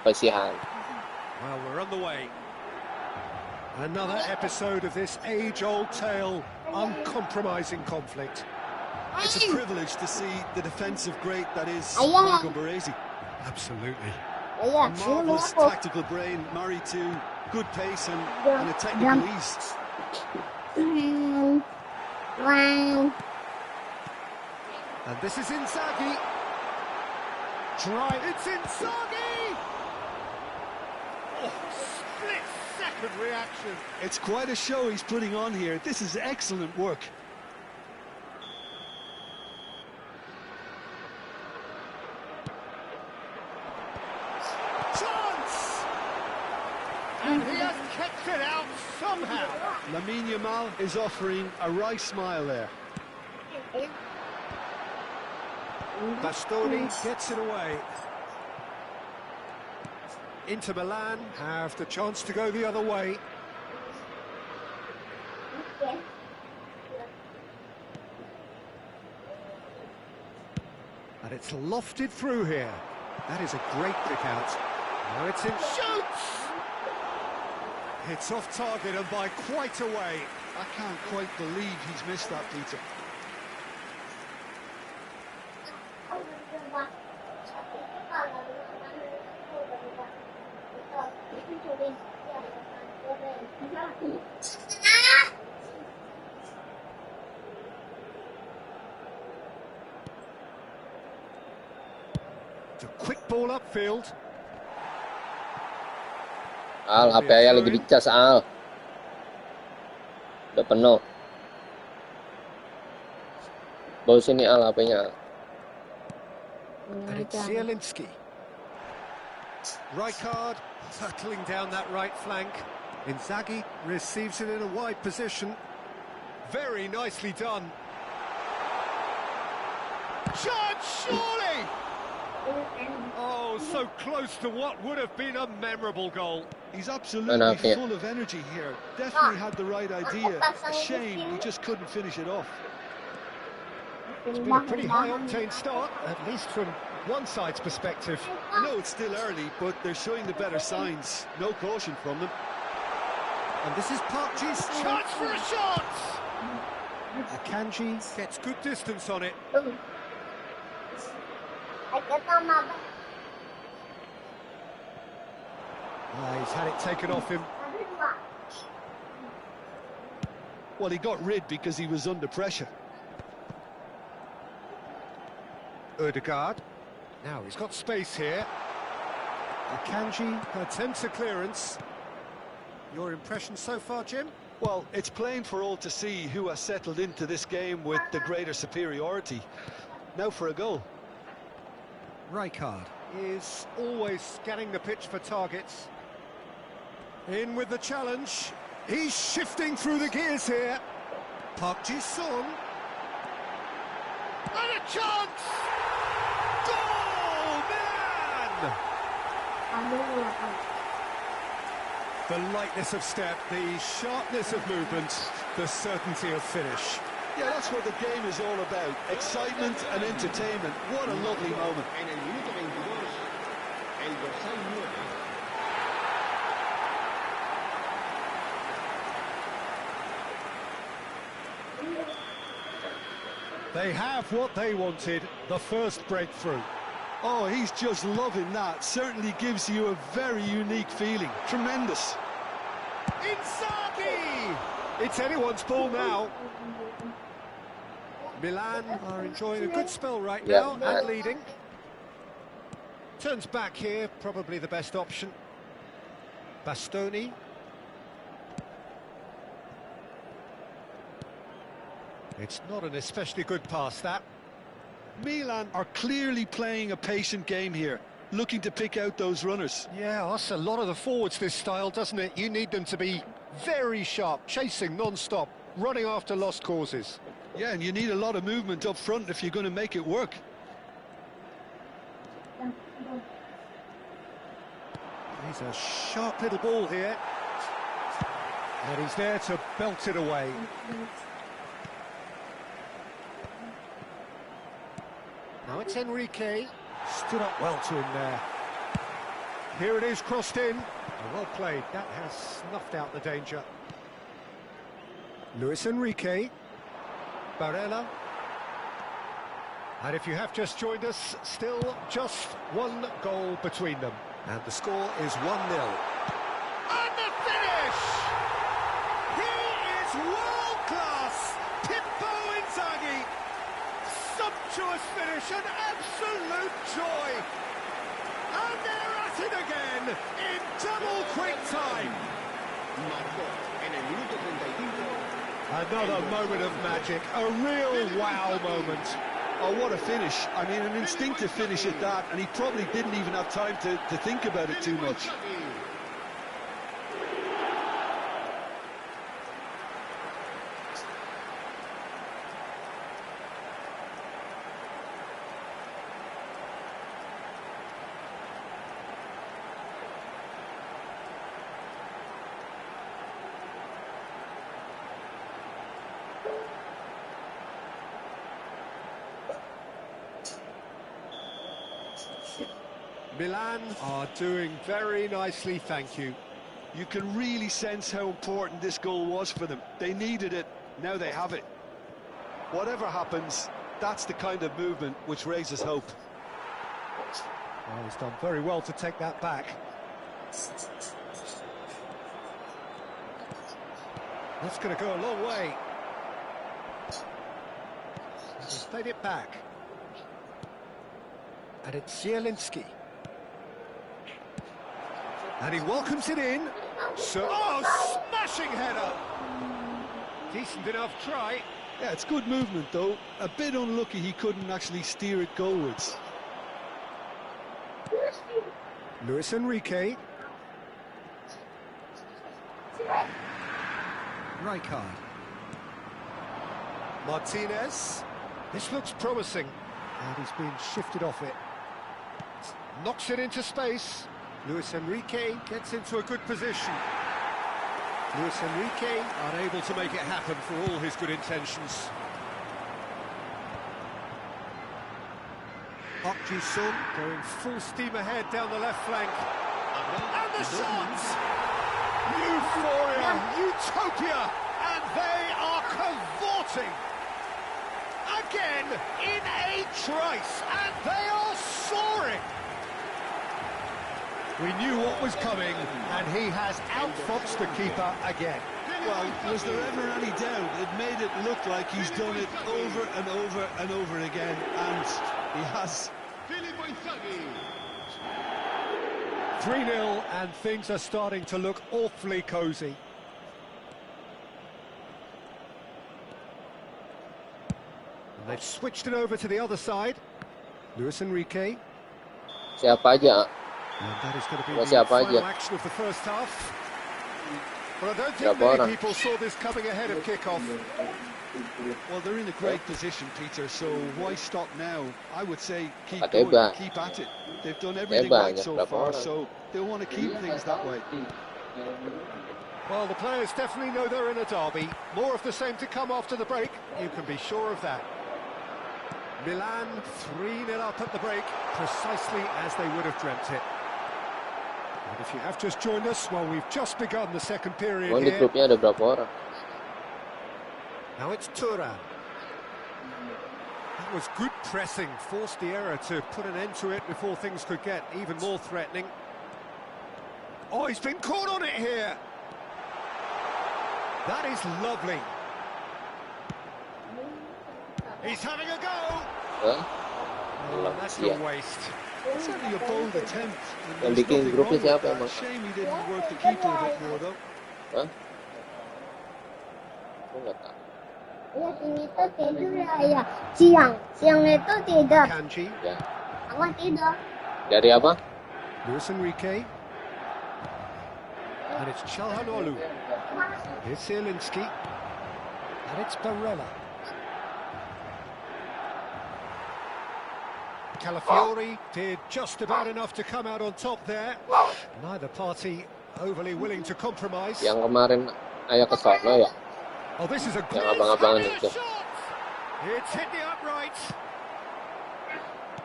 Kasihan. Well, we're on the way. Another episode of this age-old tale, uncompromising conflict. It's a privilege to see the defensive great that is Ayan. Marco Baresi. Absolutely. Iya, A marvellous ako. tactical brain married to good pace and a Jump, technical jump. ease. One. And this is Inzaghi. It's Inzaghi! Oh, split-second reaction. It's quite a show he's putting on here. This is excellent work. Chance! And he has kept it out somehow. Lamine Yamal is offering a wry smile there. Bastoni gets it away. Inter Milan have the chance to go the other way. And it's lofted through here. That is a great pick out. Now it's in. Shoots! It's off target and by quite a way. I can't quite believe he's missed that, Peter. It's a quick ball upfield. Al, HP ayah lagi dicas, Al. Udah penuh. Bawa sini, Al, HP-nya. And it's Zielinski. Rijkaard hurtling down that right flank. Inzaghi receives it in a wide position. Very nicely done. Chance, surely! Oh, so close to what would have been a memorable goal. He's absolutely Okay. full of energy here. Definitely had the right idea. A shame he just couldn't finish it off. It's been a pretty high-octane start, at least from one side's perspective. I know it's still early, but they're showing the better signs. No caution from them. And this is Park Ji's chance for a shot! Akanji gets good distance on it. He's had it taken off him. Well, he got rid because he was under pressure. Ødegaard. Now he's got space here. Akanji attempts a clearance. Your impression so far, Jim? Well, it's plain for all to see who has settled into this game with the greater superiority. Now for a goal. Rijkaard is always scanning the pitch for targets. In with the challenge. He's shifting through the gears here. Park Ji-sung. And a chance! Goal, man! The lightness of step, the sharpness of movement, the certainty of finish. Yeah, that's what the game is all about. Excitement and entertainment. What a lovely moment. En el minuto 22, el dorsal 9. They have what they wanted, the first breakthrough. Oh, he's just loving that. Certainly gives you a very unique feeling. Tremendous. Inzaghi! It's anyone's ball now. Milan are enjoying a good spell right Yeah, now and leading. Turns back here, probably the best option. Bastoni. It's not an especially good pass, that. Milan are clearly playing a patient game here, looking to pick out those runners. Yeah, that's a lot of the forwards, this style, doesn't it? You need them to be very sharp, chasing non-stop, running after lost causes. Yeah, and you need a lot of movement up front if you're going to make it work. He's a sharp little ball here. And he's there to belt it away. Now it's Enrique. Stood up well to him there. Here it is, crossed in. Well played. That has snuffed out the danger. Luis Enrique. Barella. And if you have just joined us, still just one goal between them. And the score is 1-0. And the finish! He is world-class! Pippo Inzaghi! Sumptuous finish, an absolute joy! And they're at it again, in double quick time! Marcó en el minuto 35. Another moment of magic, a real wow moment. Oh, what a finish. I mean, an instinctive finish at that, and he probably didn't even have time to think about it too much. Milan are doing very nicely, thank you. You can really sense how important this goal was for them. They needed it, now they have it. Whatever happens, that's the kind of movement which raises hope. Oh, he's done very well to take that back. That's going to go a long way. He's played it back. And it's Zielinski. And he welcomes it in. So, oh, smashing header! Decent enough try. Yeah, it's good movement, though. A bit unlucky he couldn't actually steer it goalwards. Luis Enrique. Rijkaard. Martinez. This looks promising. And he's been shifted off it. Knocks it into space. Luis Enrique gets into a good position. Luis Enrique unable to make it happen for all his good intentions. Park Ji-sung going full steam ahead down the left flank. And the shots! Euphoria, utopia, and they are cavorting. Again, in a trice, and they are soaring. We knew what was coming, and he has outfoxed the keeper again. Well, was there ever any doubt? It made it look like he's done it over and over and over again, and he has. Filippo Inzaghi. 3-0, and things are starting to look awfully cosy. And they've switched it over to the other side. Luis Enrique. Siapa aja? And that is going to be Buat the siapa final aja? action of the first half. But I don't think Berapa many orang? people saw this coming ahead of kick-off. Well, they're in a great position, Peter, so why stop now? I would say keep At going, Eba. keep at it. They've done everything Eba, right ya, so berapa far, orang? so they'll want to keep things that way. Well, the players definitely know they're in a derby. More of the same to come after the break, you can be sure of that. Milan 3-0 up at the break, precisely as they would have dreamt it. And if you have just joined us, well, we've just begun the second period Emang di here. grupnya ada berapa orang? Now it's Thuram. That was good pressing, forced the error to put an end to it before things could get even more threatening. Oh, he's been caught on it here. That is lovely. He's having a go. Hah? Oh, that's a Yeah. waste. Certainly a bold attempt. And Yang there's bikin nothing grupnya wrong with siapa that. emang? Shame he didn't work the keeper a bit more though. Hah? Aku nggak tahu. Ya, sini tuh tidur ya. Siang itu tidur. Kanji, Ya. Aku tidur. Dari apa? Luis Enrique. And it's Çalhanoğlu. Here's Zielinski. And it's Barella. Calafiori did just about enough to come out on top there. Neither party overly willing to compromise. Yang kemarin ayah ke sono ya. Oh, this is a Yang great abang-abangan itu. shot. It's hit the uprights.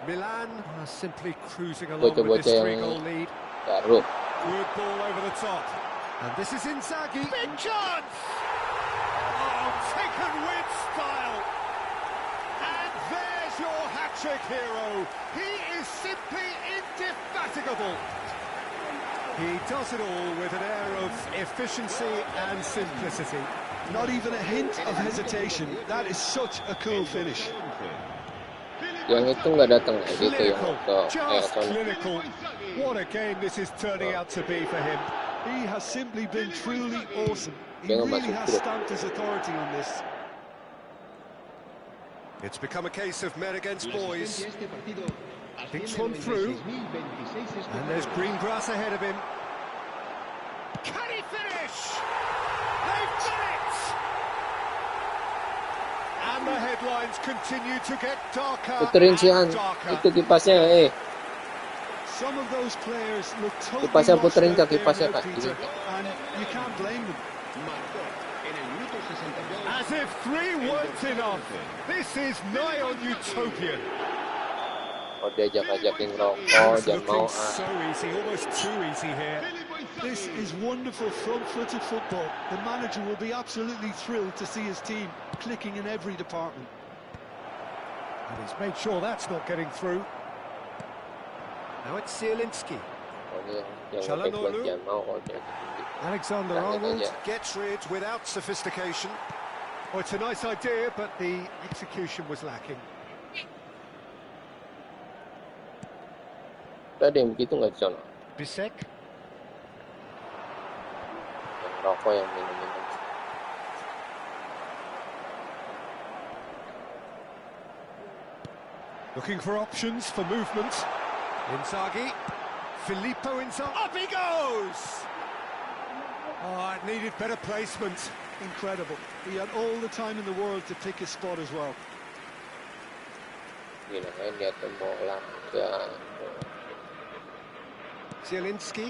Milan are simply cruising along with Bocah-bocah this yang 3-goal lead. baru. Good ball over the top. And this is Inzaghi. Big chance! Oh, taken with style. And there's your hat-trick hero. He is simply indefatigable. He does it all with an air of efficiency and simplicity. Not even a hint of hesitation. That is such a cool finish. Yang itu nggak datang ya, gitu yang Clinical, ke ayah just sono. clinical. What a game this is turning out to be for him. He has simply been truly awesome. He Jangan really masuk has grup. stamped his authority on this. It's become a case of men against La boys. asistencia a este partido Big asciende a one through. 96.026 And there's green grass ahead of him. Can he finish? They've done it! And the headlines continue to get darker Puterin si Han. and darker. Itu kipasnya Some of those players look totally Kipasnya lost puterin out ka, there kipasnya now, ka. Peter, and you can't blame them. marcó en el minuto 62. As if three weren't enough. This is nigh on utopian. Oh, diajak-ajakin rokok, It's jangan mau looking so easy, almost too easy here. This is wonderful front-footed football. The manager will be absolutely thrilled to see his team clicking in every department. And he's made sure that's not getting through. Now it's Zielinski. yang Çalhanoğlu. jangan mau kalau dia Alexander Done it Arnold again. gets rid without sophistication. Oh, it's a nice idea, but the execution was lacking. Tadi yang begitu nggak di sono. Bisek, Yang rokok yang minum-minum. looking for options for movement. Inzaghi, Filippo Inzaghi, up he goes! Oh, it needed better placement. Incredible. He had all the time in the world to pick his spot as well. Gila kan dia tembok langsung. Zielinski,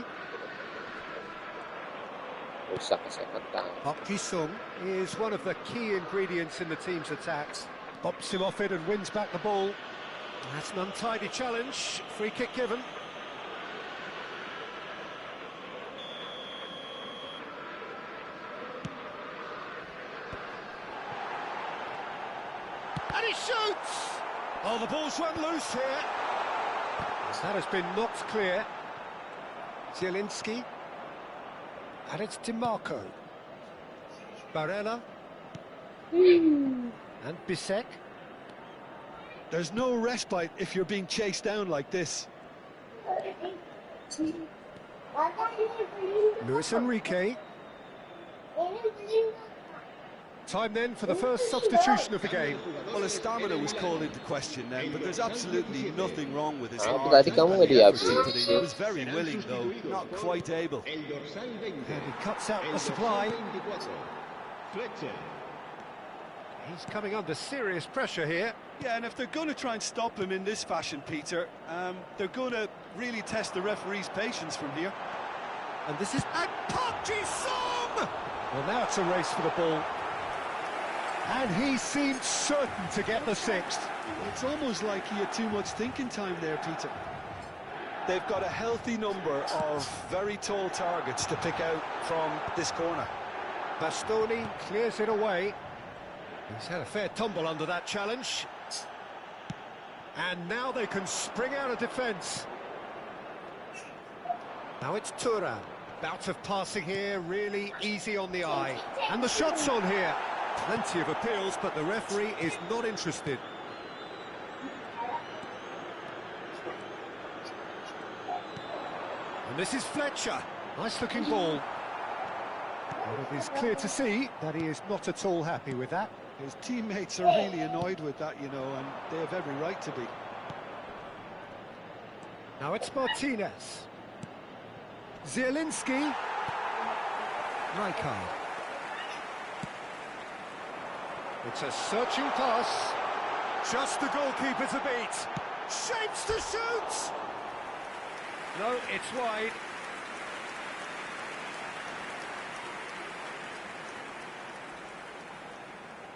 Rusak kesehatan. Park Ji-sung is one of the key ingredients in the team's attacks. Bops him off it and wins back the ball. That's an untidy challenge. Free kick given. And he shoots! Oh, the ball's run loose here. That has been knocked clear. Zielinski. And it's DiMarco. Barella. And Bisek. There's no respite if you're being chased down like this. Luis Enrique. Time then for the first substitution of the game. Well, his stamina was called into question then, but there's absolutely nothing wrong with his Ah, heart. tadi kamu nggak and the effort dihabis. he put in. He was very willing, though, not quite able. El dorsal 20. And he cuts out El the supply. dorsal 24. Fletcher. He's coming under serious pressure here. Yeah, and if they're going to try and stop him in this fashion, Peter, they're going to really test the referee's patience from here. And this is... And Park Ji-sung! Well, now it's a race for the ball. And he seemed certain to get the sixth. It's almost like he had too much thinking time there, Peter. They've got a healthy number of very tall targets to pick out from this corner. Bastoni clears it away. He's had a fair tumble under that challenge. And now they can spring out of defence. Now it's Thuram. Bout of passing here, really easy on the eye. And the shot's on here. Plenty of appeals, but the referee is not interested. And this is Fletcher. Nice looking ball. Well, it is clear to see that he is not at all happy with that. His teammates are really annoyed with that, you know, and they have every right to be. Now it's Martinez. Zielinski. Rijkaard. It's a searching pass. Just the goalkeeper to beat. Shapes to shoot! No, it's wide.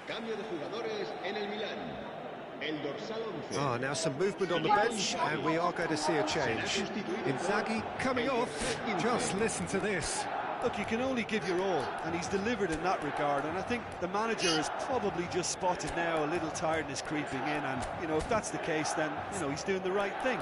Cambio de jugadores en el Milán. El dorsal 11. Ah, now some movement on the bench, and we are going to see a change. Inzaghi coming off. Just listen to this. Look, you can only give your all, and he's delivered in that regard, and I think the manager has probably just spotted now a little tiredness creeping in, and, you know, if that's the case, then, you know, he's doing the right thing.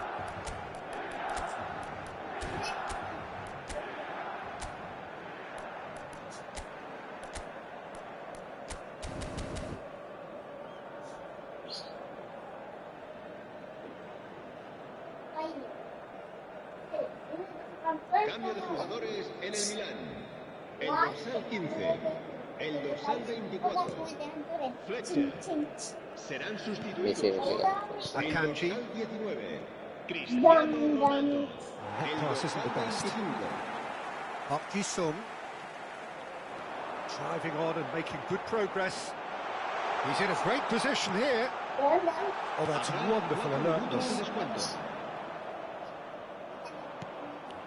Cambio de jugadores en el Milán. El dorsal 15. El dorsal 24. Fletcher. Serán sustituidos. El Akanji. dorsal 19. Cristiano Ronaldo. That El pass isn't the dorsal best. 25. Park Ji-sung. Driving on and making good progress. He's in a great position here. Oh, that's wonderful alertness.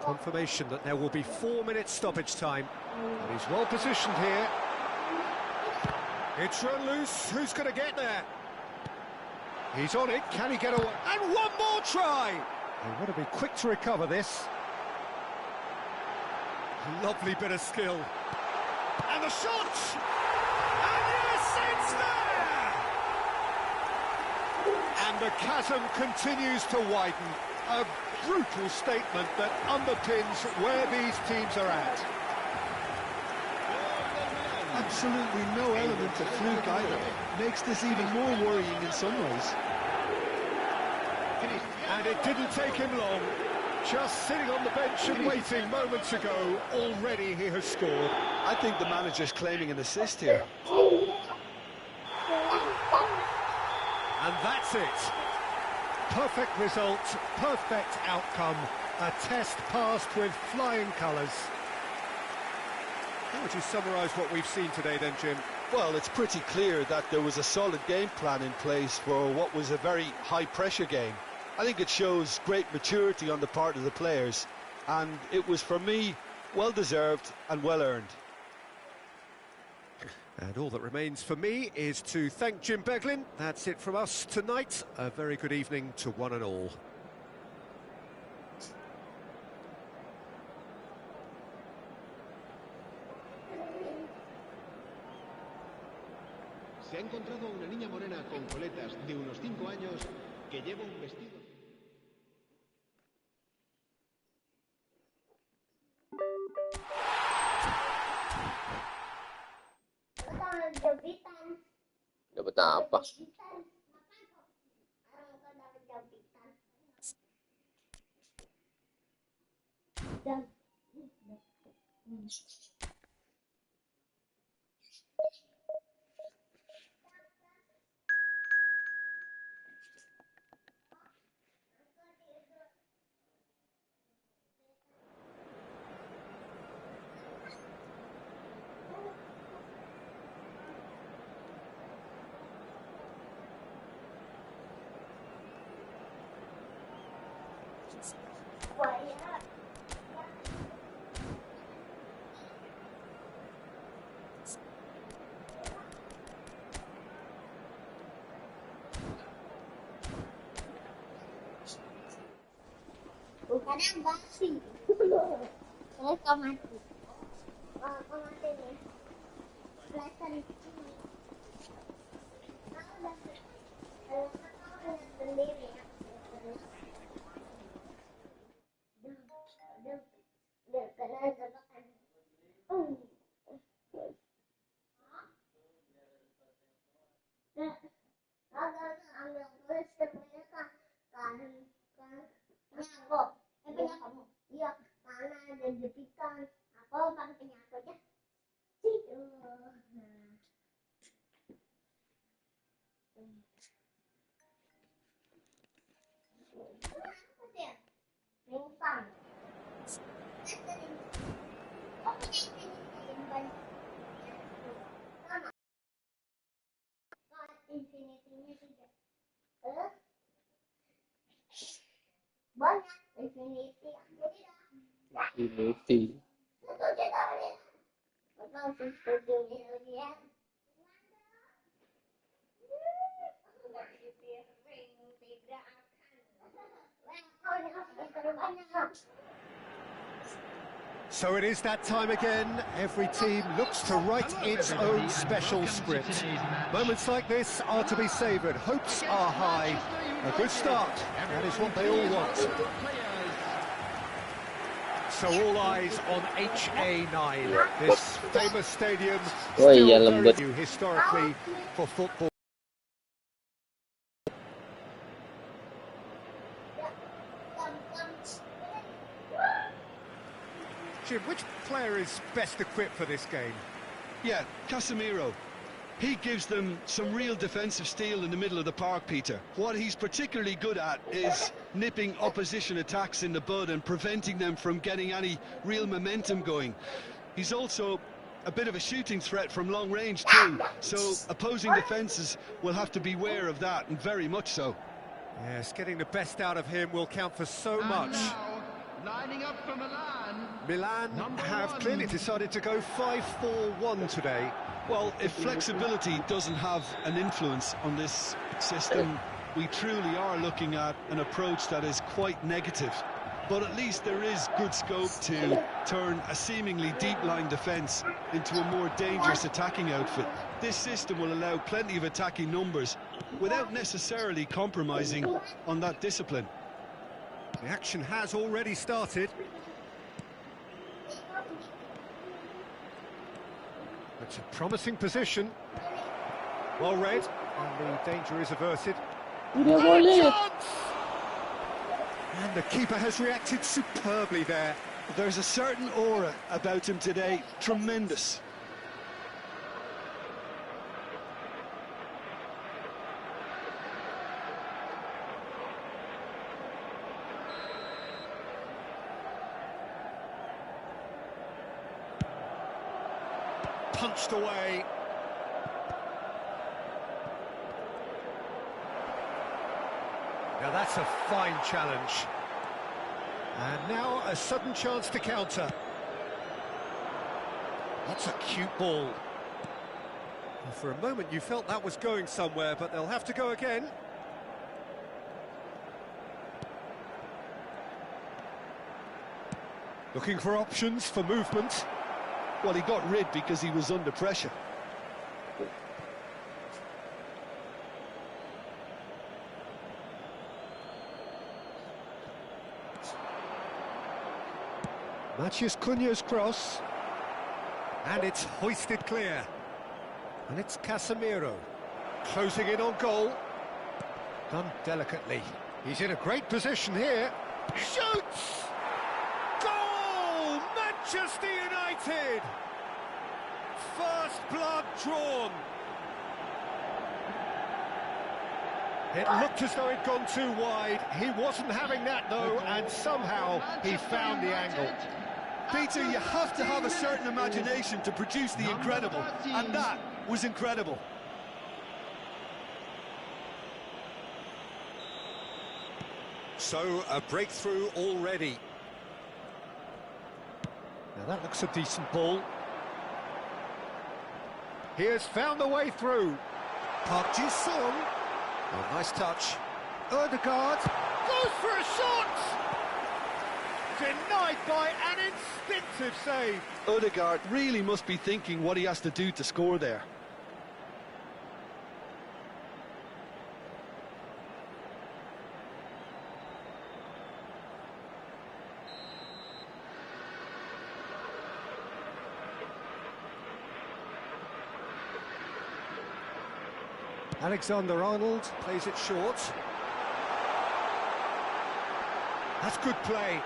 Confirmation that there will be 4 minutes stoppage time. And he's well positioned here. It's run loose. Who's going to get there? He's on it. Can he get away? And one more try! They want to be quick to recover this. Lovely bit of skill. And the shot! And yes, it's there! And the chasm continues to widen. A brutal statement that underpins where these teams are at. Absolutely no element of fluke either. Makes this even more worrying in some ways. And it didn't take him long. Just sitting on the bench and waiting moments ago, already he has scored. I think the manager's claiming an assist here. And that's it. Perfect result, perfect outcome. A test passed with flying colours. How would you summarise what we've seen today then, Jim? Well, it's pretty clear that there was a solid game plan in place for what was a very high-pressure game. I think it shows great maturity on the part of the players, and it was, for me, well-deserved and well-earned. And all that remains for me is to thank Jim Beglin. That's it from us tonight. A very good evening to one and all. Se ha encontrado a una niña morena con coletas de unos 5 años que lleva un vestido. Dapat apa? Bukan yang basi. Terus kau mati. Kau mati nih. Flasher di sini. Kau udah sendiri ya. Udah kena jebakan. Infinity. So it is that time again. Every team looks to write its own special script. Moments like this are to be savoured. Hopes are high. A good start. That is what they all want. So all eyes on HA9. This famous stadium, Oh still iya, very lembut. new historically for football. Jim, which player is best equipped for this game? Yeah, Casemiro. He gives them some real defensive steel in the middle of the park, Peter. What he's particularly good at is nipping opposition attacks in the bud and preventing them from getting any real momentum going. He's also a bit of a shooting threat from long range too, so opposing defences will have to beware of that, and very much so. Yes, getting the best out of him will count for so much. Lining up for Milan. Milan have clearly decided to go 5-4-1 today. Well, if flexibility doesn't have an influence on this system, we truly are looking at an approach that is quite negative. But at least there is good scope to turn a seemingly deep-line defence into a more dangerous attacking outfit. This system will allow plenty of attacking numbers without necessarily compromising on that discipline. The action has already started. It's a promising position. Well read, and the danger is averted. Udah boleh. Chance! And the keeper has reacted superbly there. There's a certain aura about him today, tremendous. Punched away. Now that's a fine challenge. And now a sudden chance to counter. That's a cute ball. Well, for a moment you felt that was going somewhere, but they'll have to go again. Looking for options for movement. Well, he got rid because he was under pressure. Matheus Cunha's cross. And it's hoisted clear. And it's Casemiro. Closing in on goal. Done delicately. He's in a great position here. Shoots! Goal! Manchester United! First blood drawn. It looked as though it'd gone too wide. He wasn't having that, though, and somehow he found the angle. Peter, you have to have a certain imagination to produce the incredible, and that was incredible. So, a breakthrough already. Now that looks a decent ball. He has found the way through. Park Ji-sung. Oh, nice touch. Ødegaard goes for a shot! Denied by an instinctive save. Ødegaard really must be thinking what he has to do to score there. Alexander-Arnold plays it short. That's good play.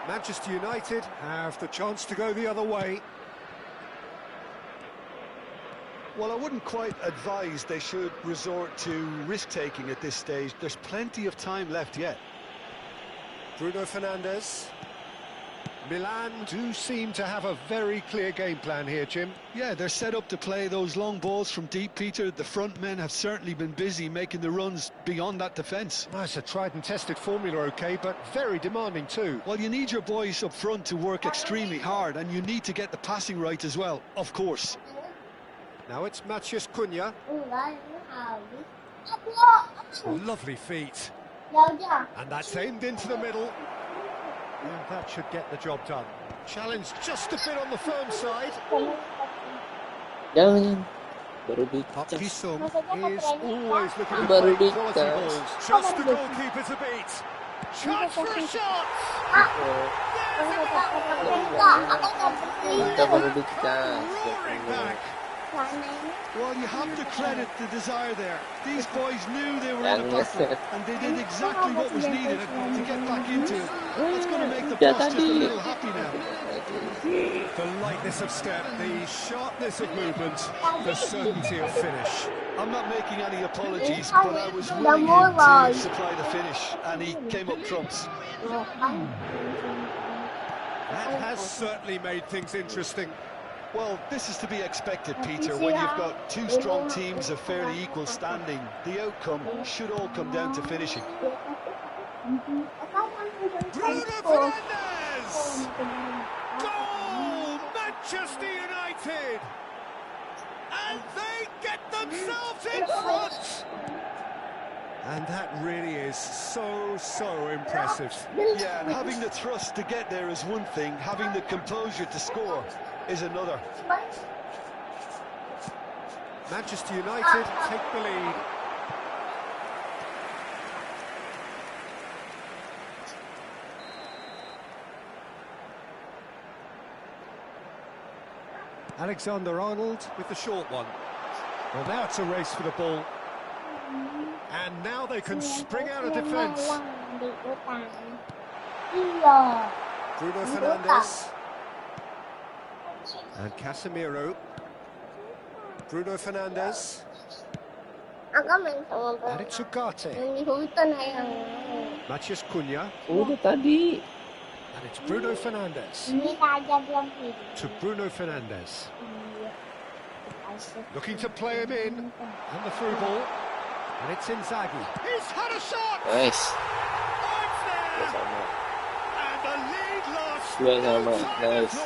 Manchester United have the chance to go the other way. Well, I wouldn't quite advise they should resort to risk-taking at this stage. There's plenty of time left yet. Bruno Fernandes. Milan do seem to have a very clear game plan here, Jim. Yeah, they're set up to play those long balls from deep, Peter. The front men have certainly been busy making the runs beyond that defence. Well, it's a tried and tested formula, OK, but very demanding too. Well, you need your boys up front to work extremely hard, and you need to get the passing right as well, of course. Now it's Matheus Cunha. Lovely feet. And that's aimed into the middle. And that should get the job done. Challenge just a bit on the firm side. Jangan. Baru Park dicas. Ki-sung is always looking to Baru play quality dicas. balls. Just the goalkeeper to beat. Chance for a shot! Kita baru dicas. Roaring back. Well, you have to credit the desire there. These boys knew they were in a battle, and they did exactly what was needed to get back into it. That's going to make the boss just a little happy now. The lightness of step, the sharpness of movement, the certainty of finish. I'm not making any apologies, but I was willing to supply the finish, and he came up trumps. That has certainly made things interesting. Well, this is to be expected, Peter. When you've got two strong teams of fairly equal standing, the outcome should all come down to finishing. Bruno Fernandes! Goal! Manchester United! And they get themselves in front! And that really is so impressive. Yeah, and having the thrust to get there is one thing, having the composure to score is another. Manchester United take the lead. Alexander-Arnold with the short one. Well, now it's a race for the ball. And now they can spring out of defence. Bruno Fernandes. And Casemiro. Bruno Fernandes. And it's Ugarte. Matheus Cunha. Udah tadi. And it's Bruno Fernandes. To Bruno Fernandes. Looking to play him in. And the through ball. And it's Inzaghi. He's had a shot! Nice. Oh, it's there! Sama. And the lead lost. Dua sama. Nice.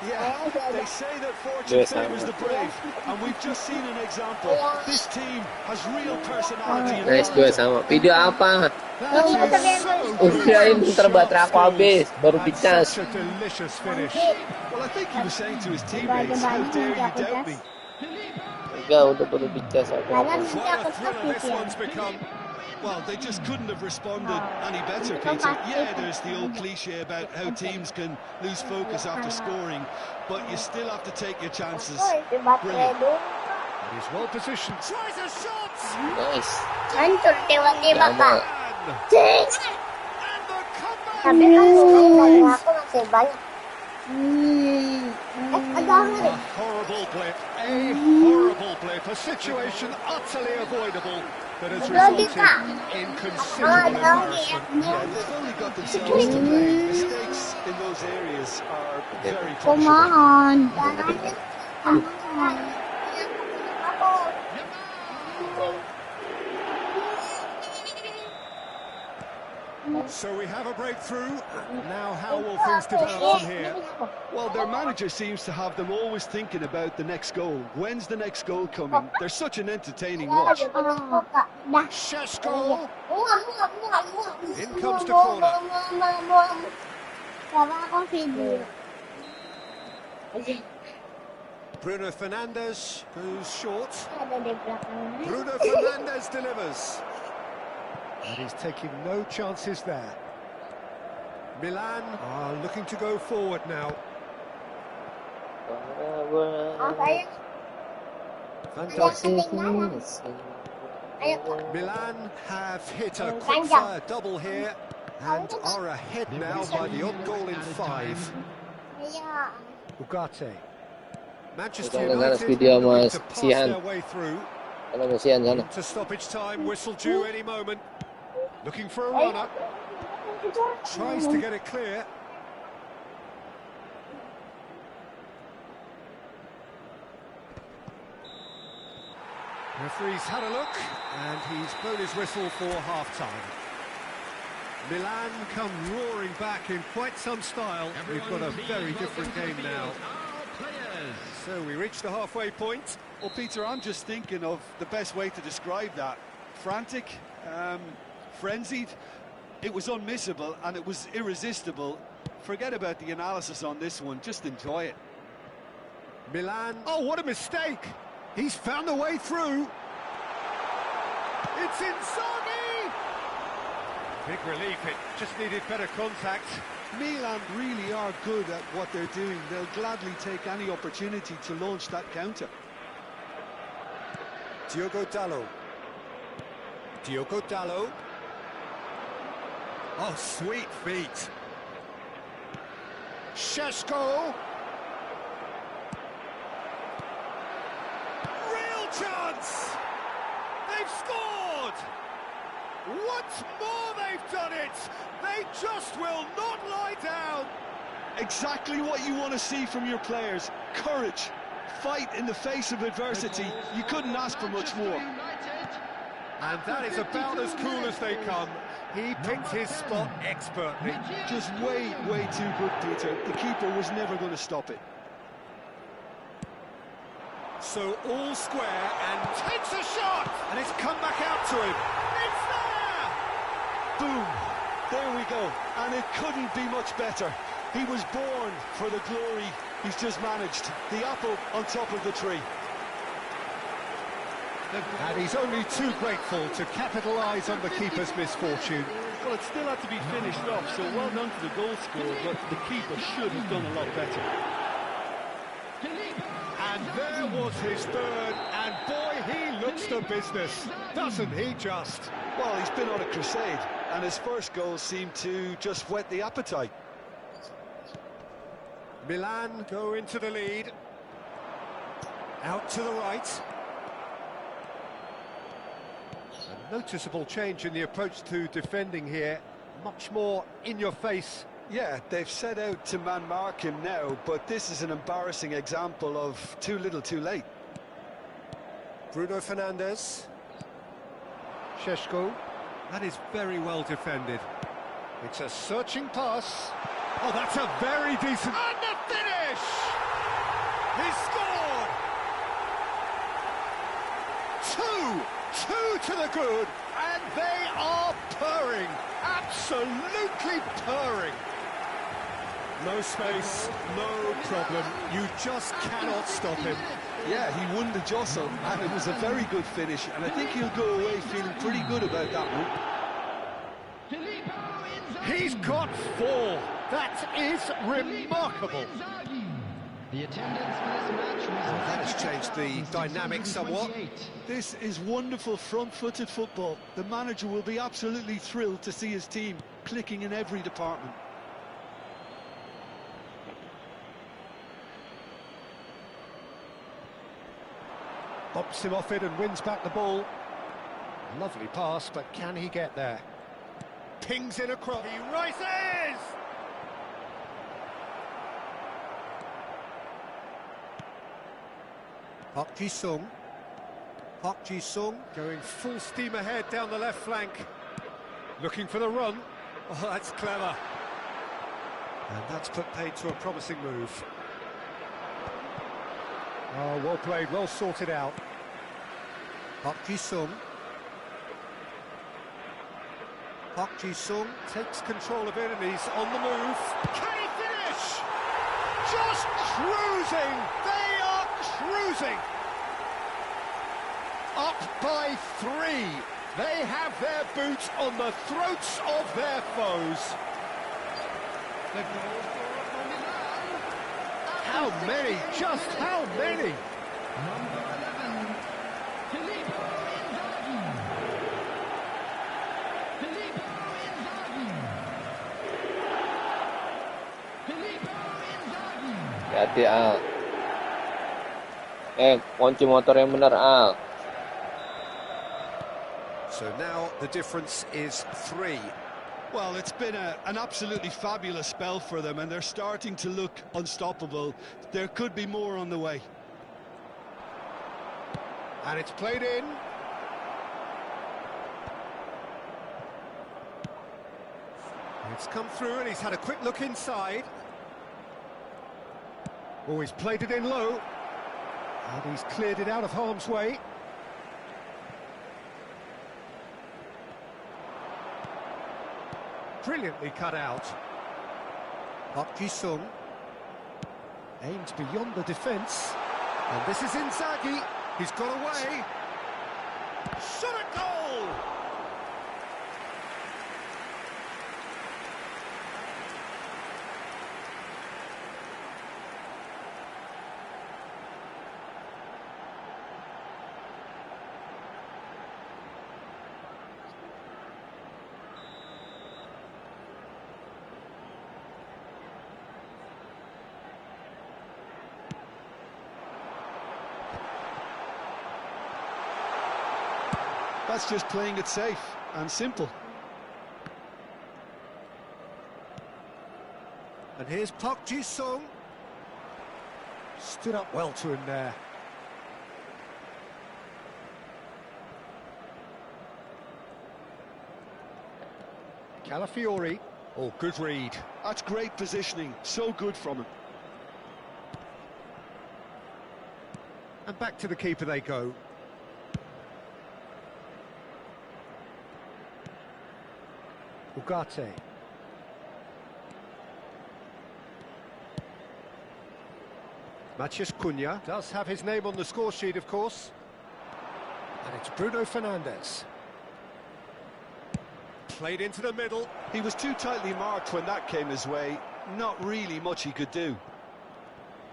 Yeah, they say that fortune favours the brave, and we've just seen an example. This team has real personality. Nice, dua sama. Video apa? That is so Kirain bentar baterai aku habis, baru and dicas. such a delicious finish. Well, I think he was saying to his teammates, how dare you doubt me? Enggak, udah baru dicas aku. What a thriller this one's become. Well, they just couldn't have responded any better, Peter. Yeah, there's the old cliche about how teams can lose focus after scoring, but you still have to take your chances. Brilliant. And he's well positioned. Tries a shot! Nice. Hancur tiba-tiba, Pak. And the comeback! Tapi kan nilai aku masih banyak. A horrible blip, a situation utterly avoidable that has resulted in considerable embarrassment. Yeah, they've only got themselves to blame. Mistakes in those areas are very punishable. Kumohon. So we have a breakthrough. Now how will things develop from here? Well, their manager seems to have them always thinking about the next goal. When's the next goal coming? They're such an entertaining watch. Šeško. In comes the corner. Bruno Fernandes goes short. Bruno Fernandes delivers. And he's taking no chances there. Milan are looking to go forward now. Van Dijk. Milan have hit a quick-fire double here and are ahead now by the odd goal in 5. Ugarte. Manchester United looking to pass their way through. To stoppage time, whistle due any moment. Looking for a runner. Tries to get it clear. Referee's had a look, and he's blown his whistle for half-time. Milan come roaring back in quite some style. We've got a very different game now. So we reach the halfway point. Well, Peter, I'm just thinking of the best way to describe that. Frantic, frenzied. It was unmissable and it was irresistible. Forget about the analysis on this one, just enjoy it. Milan, oh, what a mistake! He's found a way through. It's Inzaghi! Big relief, it just needed better contact. Milan really are good at what they're doing. They'll gladly take any opportunity to launch that counter. Diogo Dalot. Diogo Dalot. Oh, sweet feet. Šeško. Real chance! They've scored! Once more they've done it! They just will not lie down! Exactly what you want to see from your players. Courage, fight in the face of adversity. You couldn't ask for much more. And that is about as cool as they come. He picked his spot expertly. Just way, way too good, Peter. The keeper was never going to stop it. So all square and takes a shot! And it's come back out to him. It's there! Boom! There we go. And it couldn't be much better. He was born for the glory he's just managed. The apple on top of the tree. And he's only too grateful to capitalise on the keeper's misfortune. Well, it still had to be finished off, so well done to the goal scorer, but the keeper should have done a lot better. And there was his third, and boy, he looks the business, doesn't he just? Well, he's been on a crusade, and his first goal seemed to just whet the appetite. Milan go into the lead. Out to the right. A noticeable change in the approach to defending here. Much more in your face. Yeah, they've set out to man-mark him now, but this is an embarrassing example of too little too late. Bruno Fernandes. Šeško. That is very well defended. It's a searching pass. Oh, that's a very decent... And the finish! He scored! Two to the good, and they are purring. Absolutely purring. No space, no problem. You just cannot stop him. Yeah, he won the jostle, and it was a very good finish, and I think he'll go away feeling pretty good about that one. He's got 4. That is remarkable. The attendance for this match was that has changed the dynamic somewhat. This is wonderful front-footed football. The manager will be absolutely thrilled to see his team clicking in every department. Bops him off it and wins back the ball. Lovely pass, but can he get there? Pings in across. He rises! Park Ji-sung. Park Ji-sung going full steam ahead down the left flank. Looking for the run. Oh, that's clever. And that's put paid to a promising move. Oh, well played, well sorted out. Park Ji-sung. Park Ji-sung takes control of it and he's on the move. Can he finish? Just cruising! They are cruising! Up by 3. They have their boots on the throats of their foes. How many? Just how many? number 11, Filippo Inzaghi. Filippo Inzaghi. Filippo Inzaghi. Hati-hati Al. Kunci motor yang benar Al. So now the difference is 3. Well, it's been an absolutely fabulous spell for them, and they're starting to look unstoppable. There could be more on the way. And it's played in. It's come through and he's had a quick look inside. Oh, he's played it in low. And he's cleared it out of harm's way. Brilliantly cut out. Park Ji-sung aimed beyond the defence. And this is Inzaghi. He's got away. Shot at goal! That's just playing it safe and simple. And here's Park Ji-sung. Stood up well to him there. Calafiori. Oh, good read. That's great positioning, so good from him. And back to the keeper they go. Ugarte. Matheus Cunha does have his name on the score sheet, of course. And it's Bruno Fernandes. Played into the middle. He was too tightly marked when that came his way. Not really much he could do.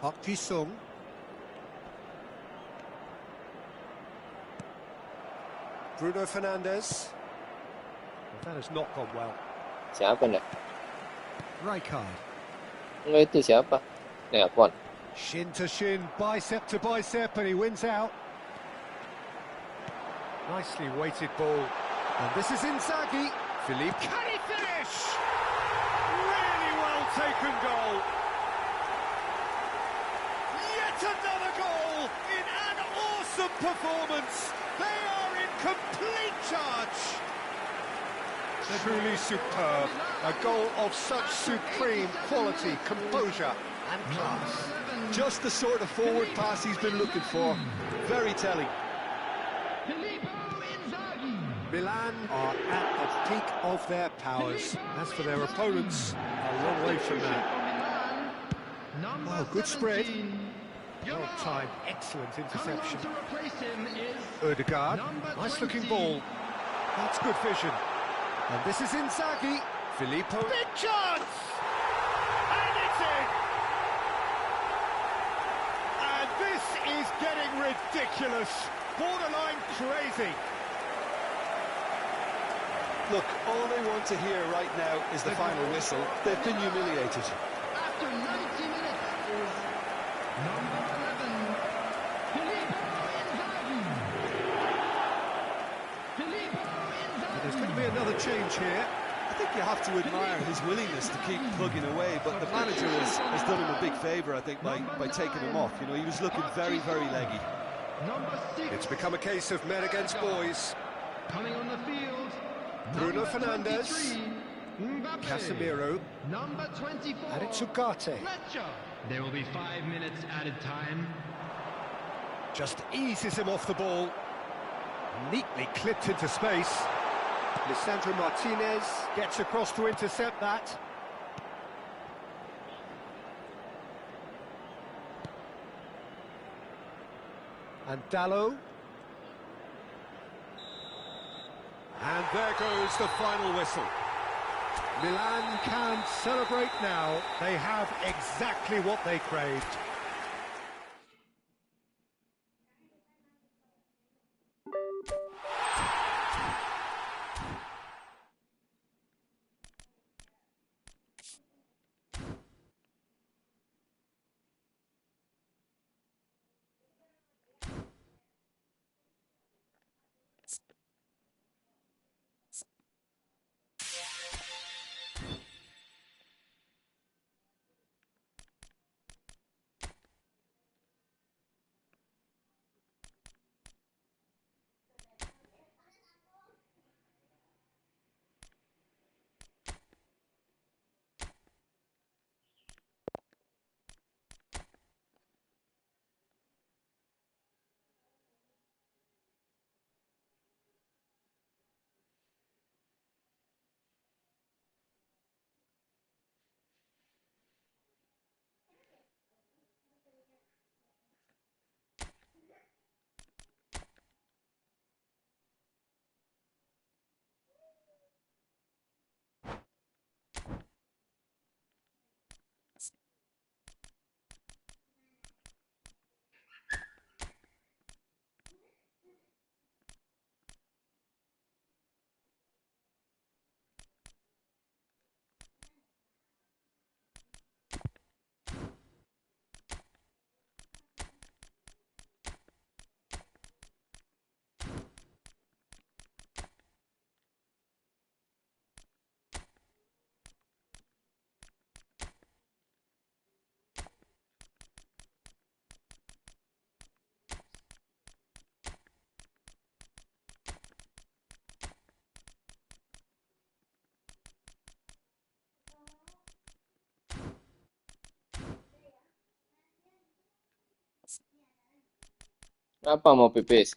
Park Ji-sung. Bruno Fernandes. That has not gone well. Siapa ndak? Rijkaard. Enggak itu siapa? Nelpon. Shin to shin, bicep to bicep, and he wins out. Nicely weighted ball. And this is Inzaghi. Philippe, can he finish? Really well taken goal. Yet another goal in an awesome performance. They are in complete charge. Truly superb. A goal of such supreme quality, composure and class. Just the sort of forward pass he's been looking for. Very telling. Filippo Inzaghi. Milan are at the peak of their powers. As for their opponents, a long way from that. Number Oh, good spread. 17. Well timed, excellent interception. Coming on to replace him is Ødegaard, number nice looking 20. ball. That's good vision. And this is Inzaghi. Filippo. Big chance! And it's in! And this is getting ridiculous. Borderline crazy. Look, all they want to hear right now is the final whistle. They've been humiliated. after 90 minutes is number 11, Filippo Inzaghi. Filippo Inzaghi. There's going to be another change here. I think you have to admire his willingness to keep plugging away, but the manager has done him a big favour, I think, by taking him off. You know, he was looking very, very leggy. Number 6. It's become a case of men against boys. Coming on the field. Bruno number Fernandes. 23, Mbappe. Casemiro. Number 24. And it's Ugarte. Fletcher. There will be 5 minutes added time. Just eases him off the ball. Neatly clipped into space. Lisandro Martinez gets across to intercept that. And Dalot. And there goes the final whistle. Milan can celebrate now. They have exactly what they craved. Kenapa mau pipis?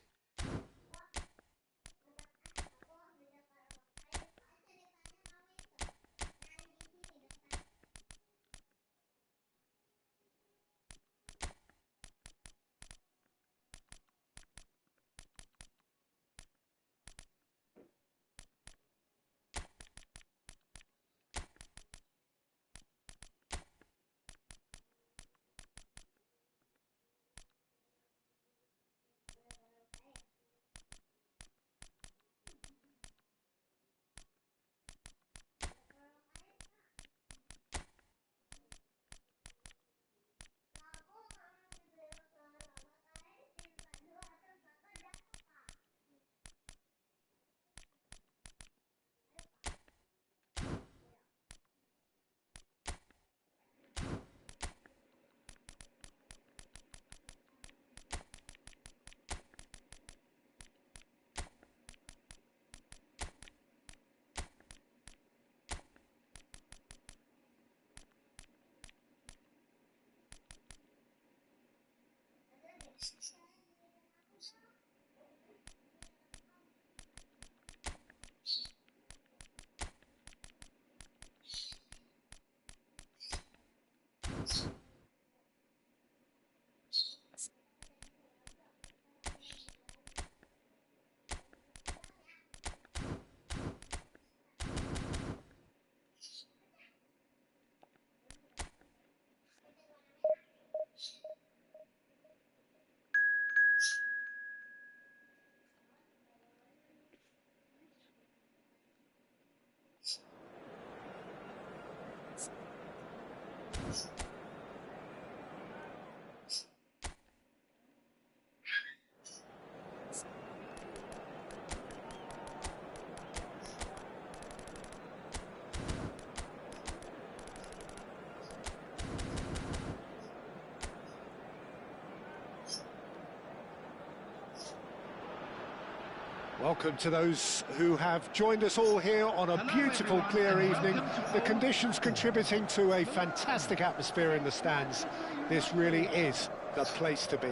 Welcome to those who have joined us all here on a beautiful, clear evening. The conditions contributing to a fantastic atmosphere in the stands. This really is the place to be.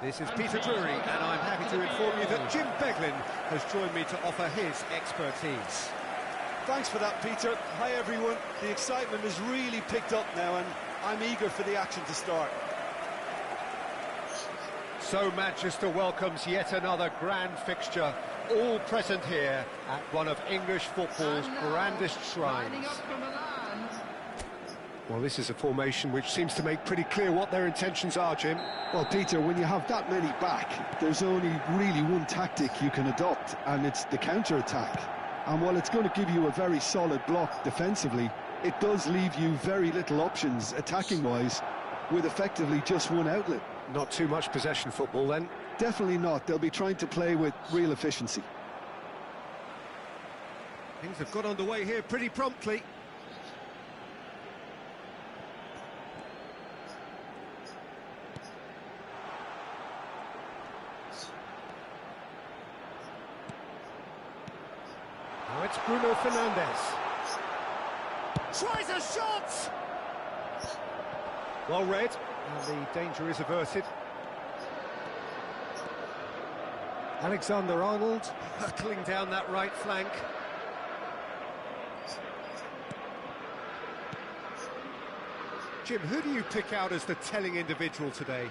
This is Peter Drury, and I'm happy to inform you that Jim Beglin has joined me to offer his expertise. Thanks for that, Peter. Hi, everyone. The excitement has really picked up now, and I'm eager for the action to start. So Manchester welcomes yet another grand fixture, all present here at one of English football's grandest shrines. Well, this is a formation which seems to make pretty clear what their intentions are, Jim. Well, Peter, when you have that many back, there's only really one tactic you can adopt, and it's the counter-attack. And while it's going to give you a very solid block defensively, it does leave you very little options attacking-wise, with effectively just one outlet. Not too much possession football then? Definitely not. They'll be trying to play with real efficiency. Things have got underway here pretty promptly. Now it's Bruno Fernandes. Tries a shot! Well read, and the danger is averted. Alexander-Arnold hurtling down that right flank. Jim, who do you pick out as the telling individual today?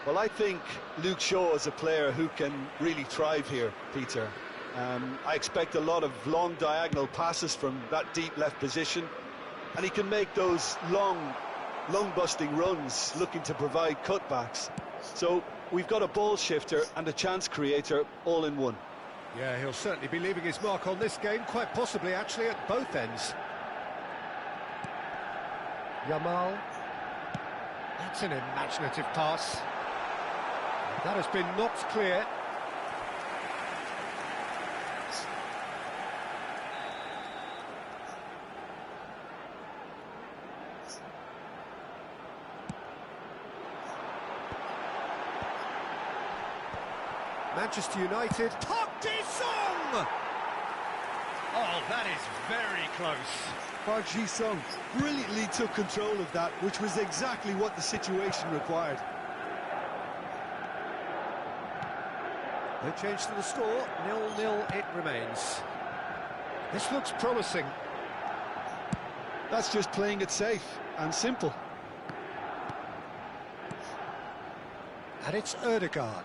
Well, I think Luke Shaw is a player who can really thrive here, Peter. I expect a lot of long diagonal passes from that deep left position, and he can make those lung-busting runs looking to provide cutbacks. So we've got a ball shifter and a chance creator all in one. Yeah, he'll certainly be leaving his mark on this game, quite possibly actually at both ends. Yamal. That's an imaginative pass. That has been knocked clear. Manchester United. Park Ji-sung! Oh, that is very close. Park Ji-sung brilliantly took control of that, which was exactly what the situation required. No change to the score, 0-0 it remains. This looks promising. That's just playing it safe and simple. And it's Ødegaard.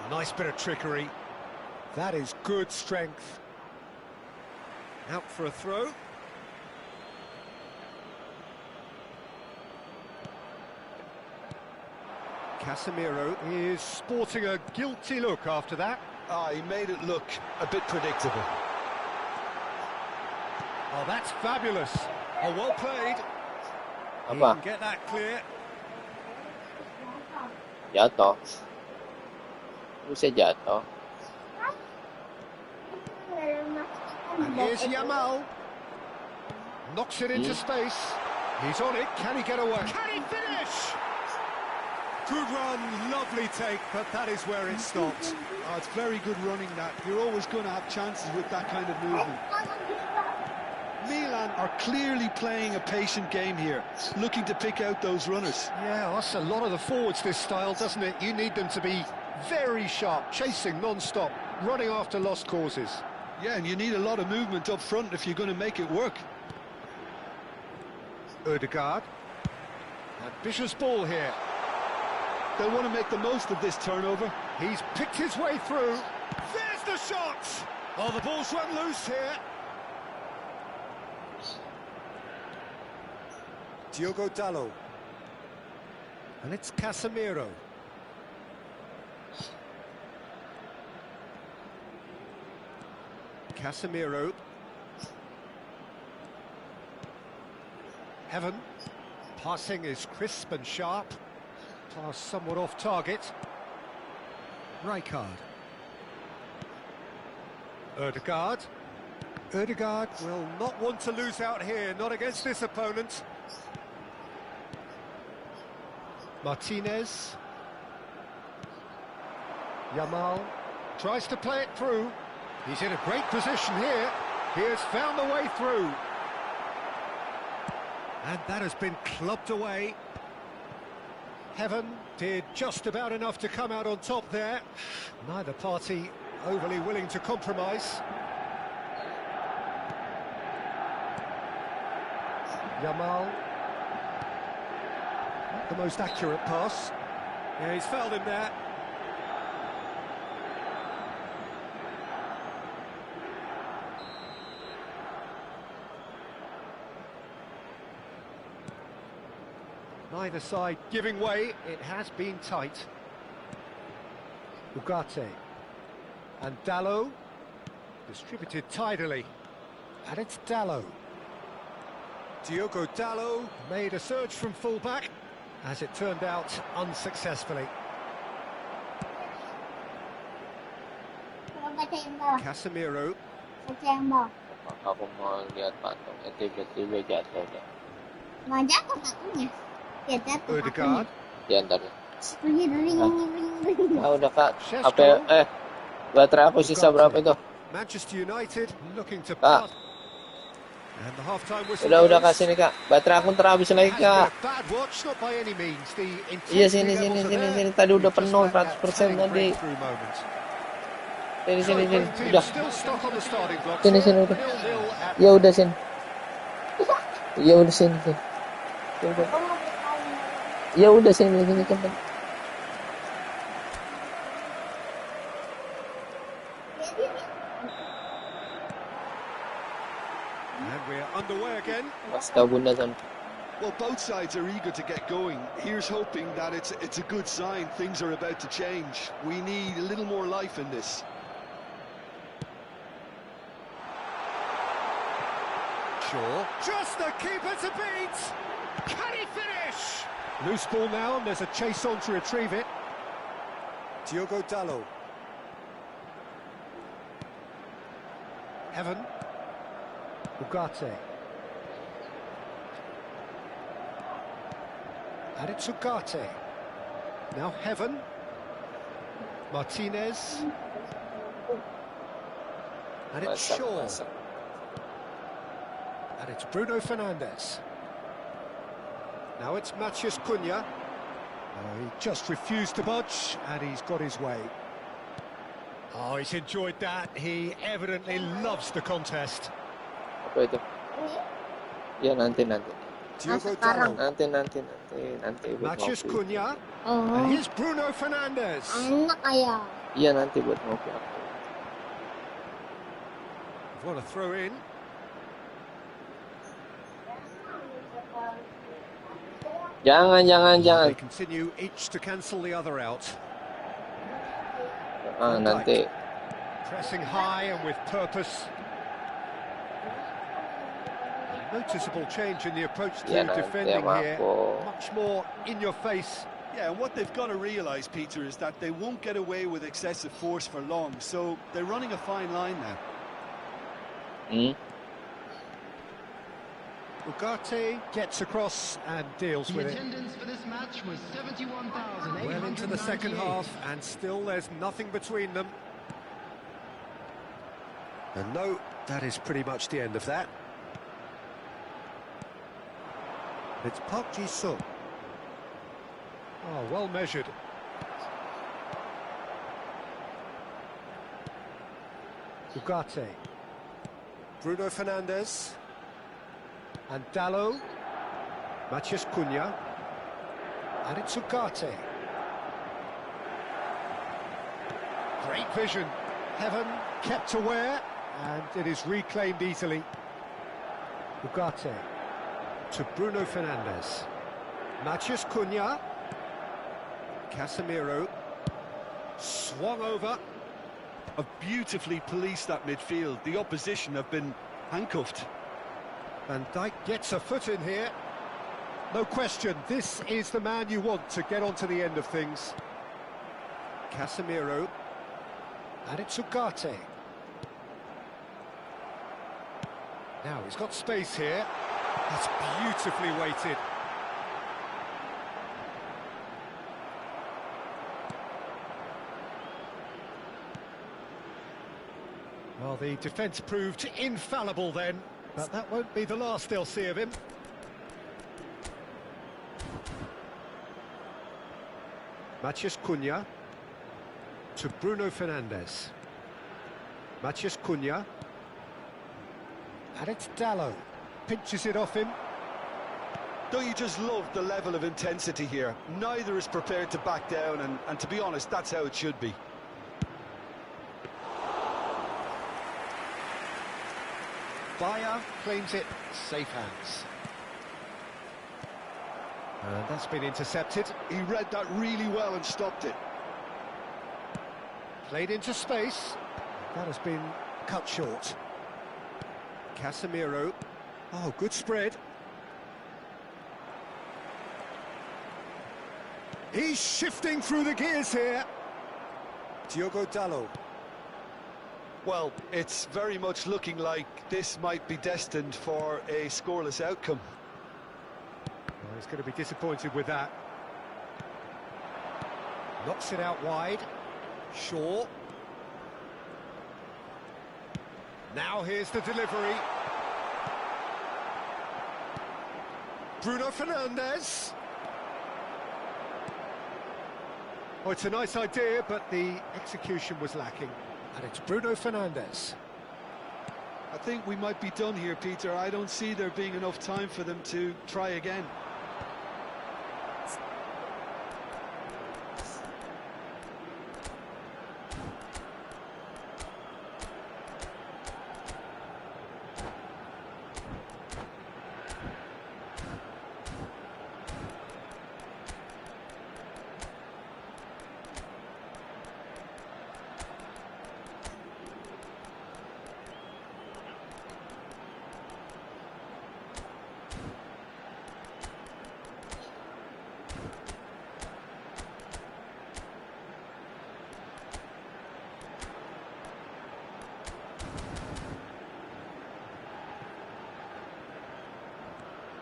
Nice bit of trickery. That is good strength. Out for a throw. Casemiro is sporting a guilty look after that. He made it look a bit predictable. Oh, that's fabulous. Oh, well played. He Apa? can get that clear. Jatuh. Bisa jatuh. And here's Yamal. Knocks it into space. He's on it. Can he get away? Can he finish? Good run, lovely take, but that is where it stopped. Oh, it's very good running that. You're always going to have chances with that kind of movement. Milan are clearly playing a patient game here, looking to pick out those runners. Yeah, that's a lot of the forwards, this style, doesn't it? You need them to be very sharp, chasing non-stop, running after lost causes. Yeah, and you need a lot of movement up front if you're going to make it work. Ødegaard. Ambitious ball here. They'll want to make the most of this turnover. He's picked his way through. There's the shot! Oh, the ball's run loose here. Diogo Dalot. And it's Casemiro. Casemiro. Heaven. Passing is crisp and sharp. Pass somewhat off target. Rijkaard. Ødegaard. Ødegaard will not want to lose out here, not against this opponent. Martinez. Yamal tries to play it through. He's in a great position here. He has found the way through. And that has been clubbed away. Heaven did just about enough to come out on top there. Neither party overly willing to compromise. Yamal. Not the most accurate pass. Yeah, he's fouled him there. Neither side giving way. It has been tight. Ugarte. And Dalot. Distributed tidily. And it's Dalot. Diogo Dalot made a surge from full-back. As it turned out, unsuccessfully. Casemiro. Aku mau lihat patung. Tiba-tiba jatuh deh. Mau jatuh patungnya? Ya jatuh Ødegaard. Di antar. patungnya. Ah, udah kak. Šeško. Baterai aku sisa berapa itu? Manchester United looking to Kak. pass. And the half-time whistle Udah goes. kasih nih kak. Baterai aku terhabis lagi Has been kak. a bad watch, not by any means. The Iya intensity sini. levels are there. Tadi udah Just penuh like that 100% telling tadi. breakthrough moment. Sini. So both teams Udah. still stuck on the starting blocks Sini, here. udah. 0-0 at Ya udah sini. Ya udah sini. Ya udah sini cepat. And we're underway again. Mas tahu bunda sana. Well, both sides are eager to get going. Here's hoping that it's a good sign. Things are about to change. We need a little more life in this. Shaw. Just the keeper to beat. Can he finish? Loose ball now, and there's a chase on to retrieve it. Diogo Dalot. Heaven. Ugarte. And it's Ugarte. Now Heaven. Martinez. And it's Shaw. And it's Bruno Fernandes. Now it's Matheus Cunha. Oh, he just refused to budge, and he's got his way. Oh, he's enjoyed that. He evidently loves the contest. Apa itu? Ya nanti. Diogo sekarang. Dalot. Nanti buat Matheus ngopi. Cunha. Oh, And here's Bruno Fernandes. enak kaya. Iya nanti buat ngopi aku. What a throw in. Jangan. They continue each to cancel the other out. Nanti. Pressing high and with purpose. A noticeable change in the approach to Yeah, no, defending yeah, here. Marco. Much more in your face. Yeah, and what they've got to realise, Peter, is that they won't get away with excessive force for long. So they're running a fine line now. Ugarte gets across and deals The with it. attendance for this match was 71,898. Well into the second half, and still there's nothing between them. And no, that is pretty much the end of that. It's Park Ji-sung. Oh, well measured. Ugarte. Bruno Fernandes. And Dalot. Matheus Cunha. And it's Ugarte. Great vision. Heaven kept aware, and it is reclaimed easily. Ugarte to Bruno Fernandes. Matheus Cunha. Casemiro. Swung over. Have beautifully policed that midfield. The opposition have been handcuffed. Van Dijk gets a foot in here. No question, this is the man you want to get onto the end of things. Casemiro. And it's Ugarte. Now he's got space here. That's beautifully weighted. Well, the defence proved infallible then, but that won't be the last they'll see of him. Matheus Cunha to Bruno Fernandes. Matheus Cunha. And it's Dalot. Pinches it off him. Don't you just love the level of intensity here? Neither is prepared to back down, and to be honest, that's how it should be. Bayer claims it, safe hands. And that's been intercepted. He read that really well and stopped it. Played into space. That has been cut short. Casemiro. Oh, good spread. He's shifting through the gears here. Diogo Dalot. Well, it's very much looking like this might be destined for a scoreless outcome. Well, he's going to be disappointed with that. Knocks it out wide. Shaw. Now here's the delivery. Bruno Fernandes. Oh, it's a nice idea, but the execution was lacking. And it's Bruno Fernandes. I think we might be done here, Peter. I don't see there being enough time for them to try again.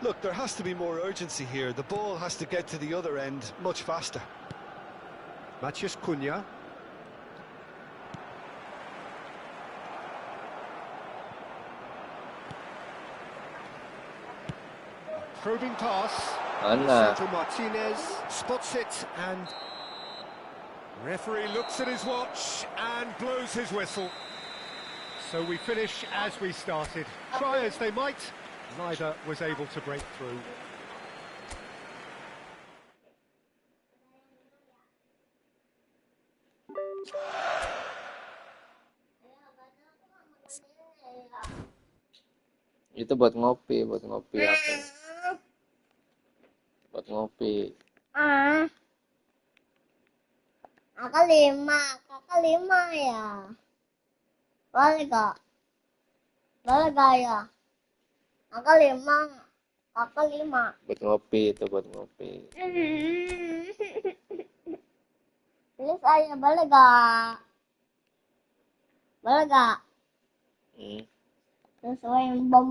Look, there has to be more urgency here. The ball has to get to the other end much faster. Matheus Cunha. Probing pass. Mana? Lisandro Martinez spots it, and referee looks at his watch and blows his whistle. So we finish as we started. Try as they might, neither was able to break through. Itu buat ngopi apa? Buat ngopi. Kakak lima ya. Boleh gak ya? Kakak lima. Buat ngopi itu buat ngopi. Please ayah, boleh gak? Hmm. Sesuai yang bom.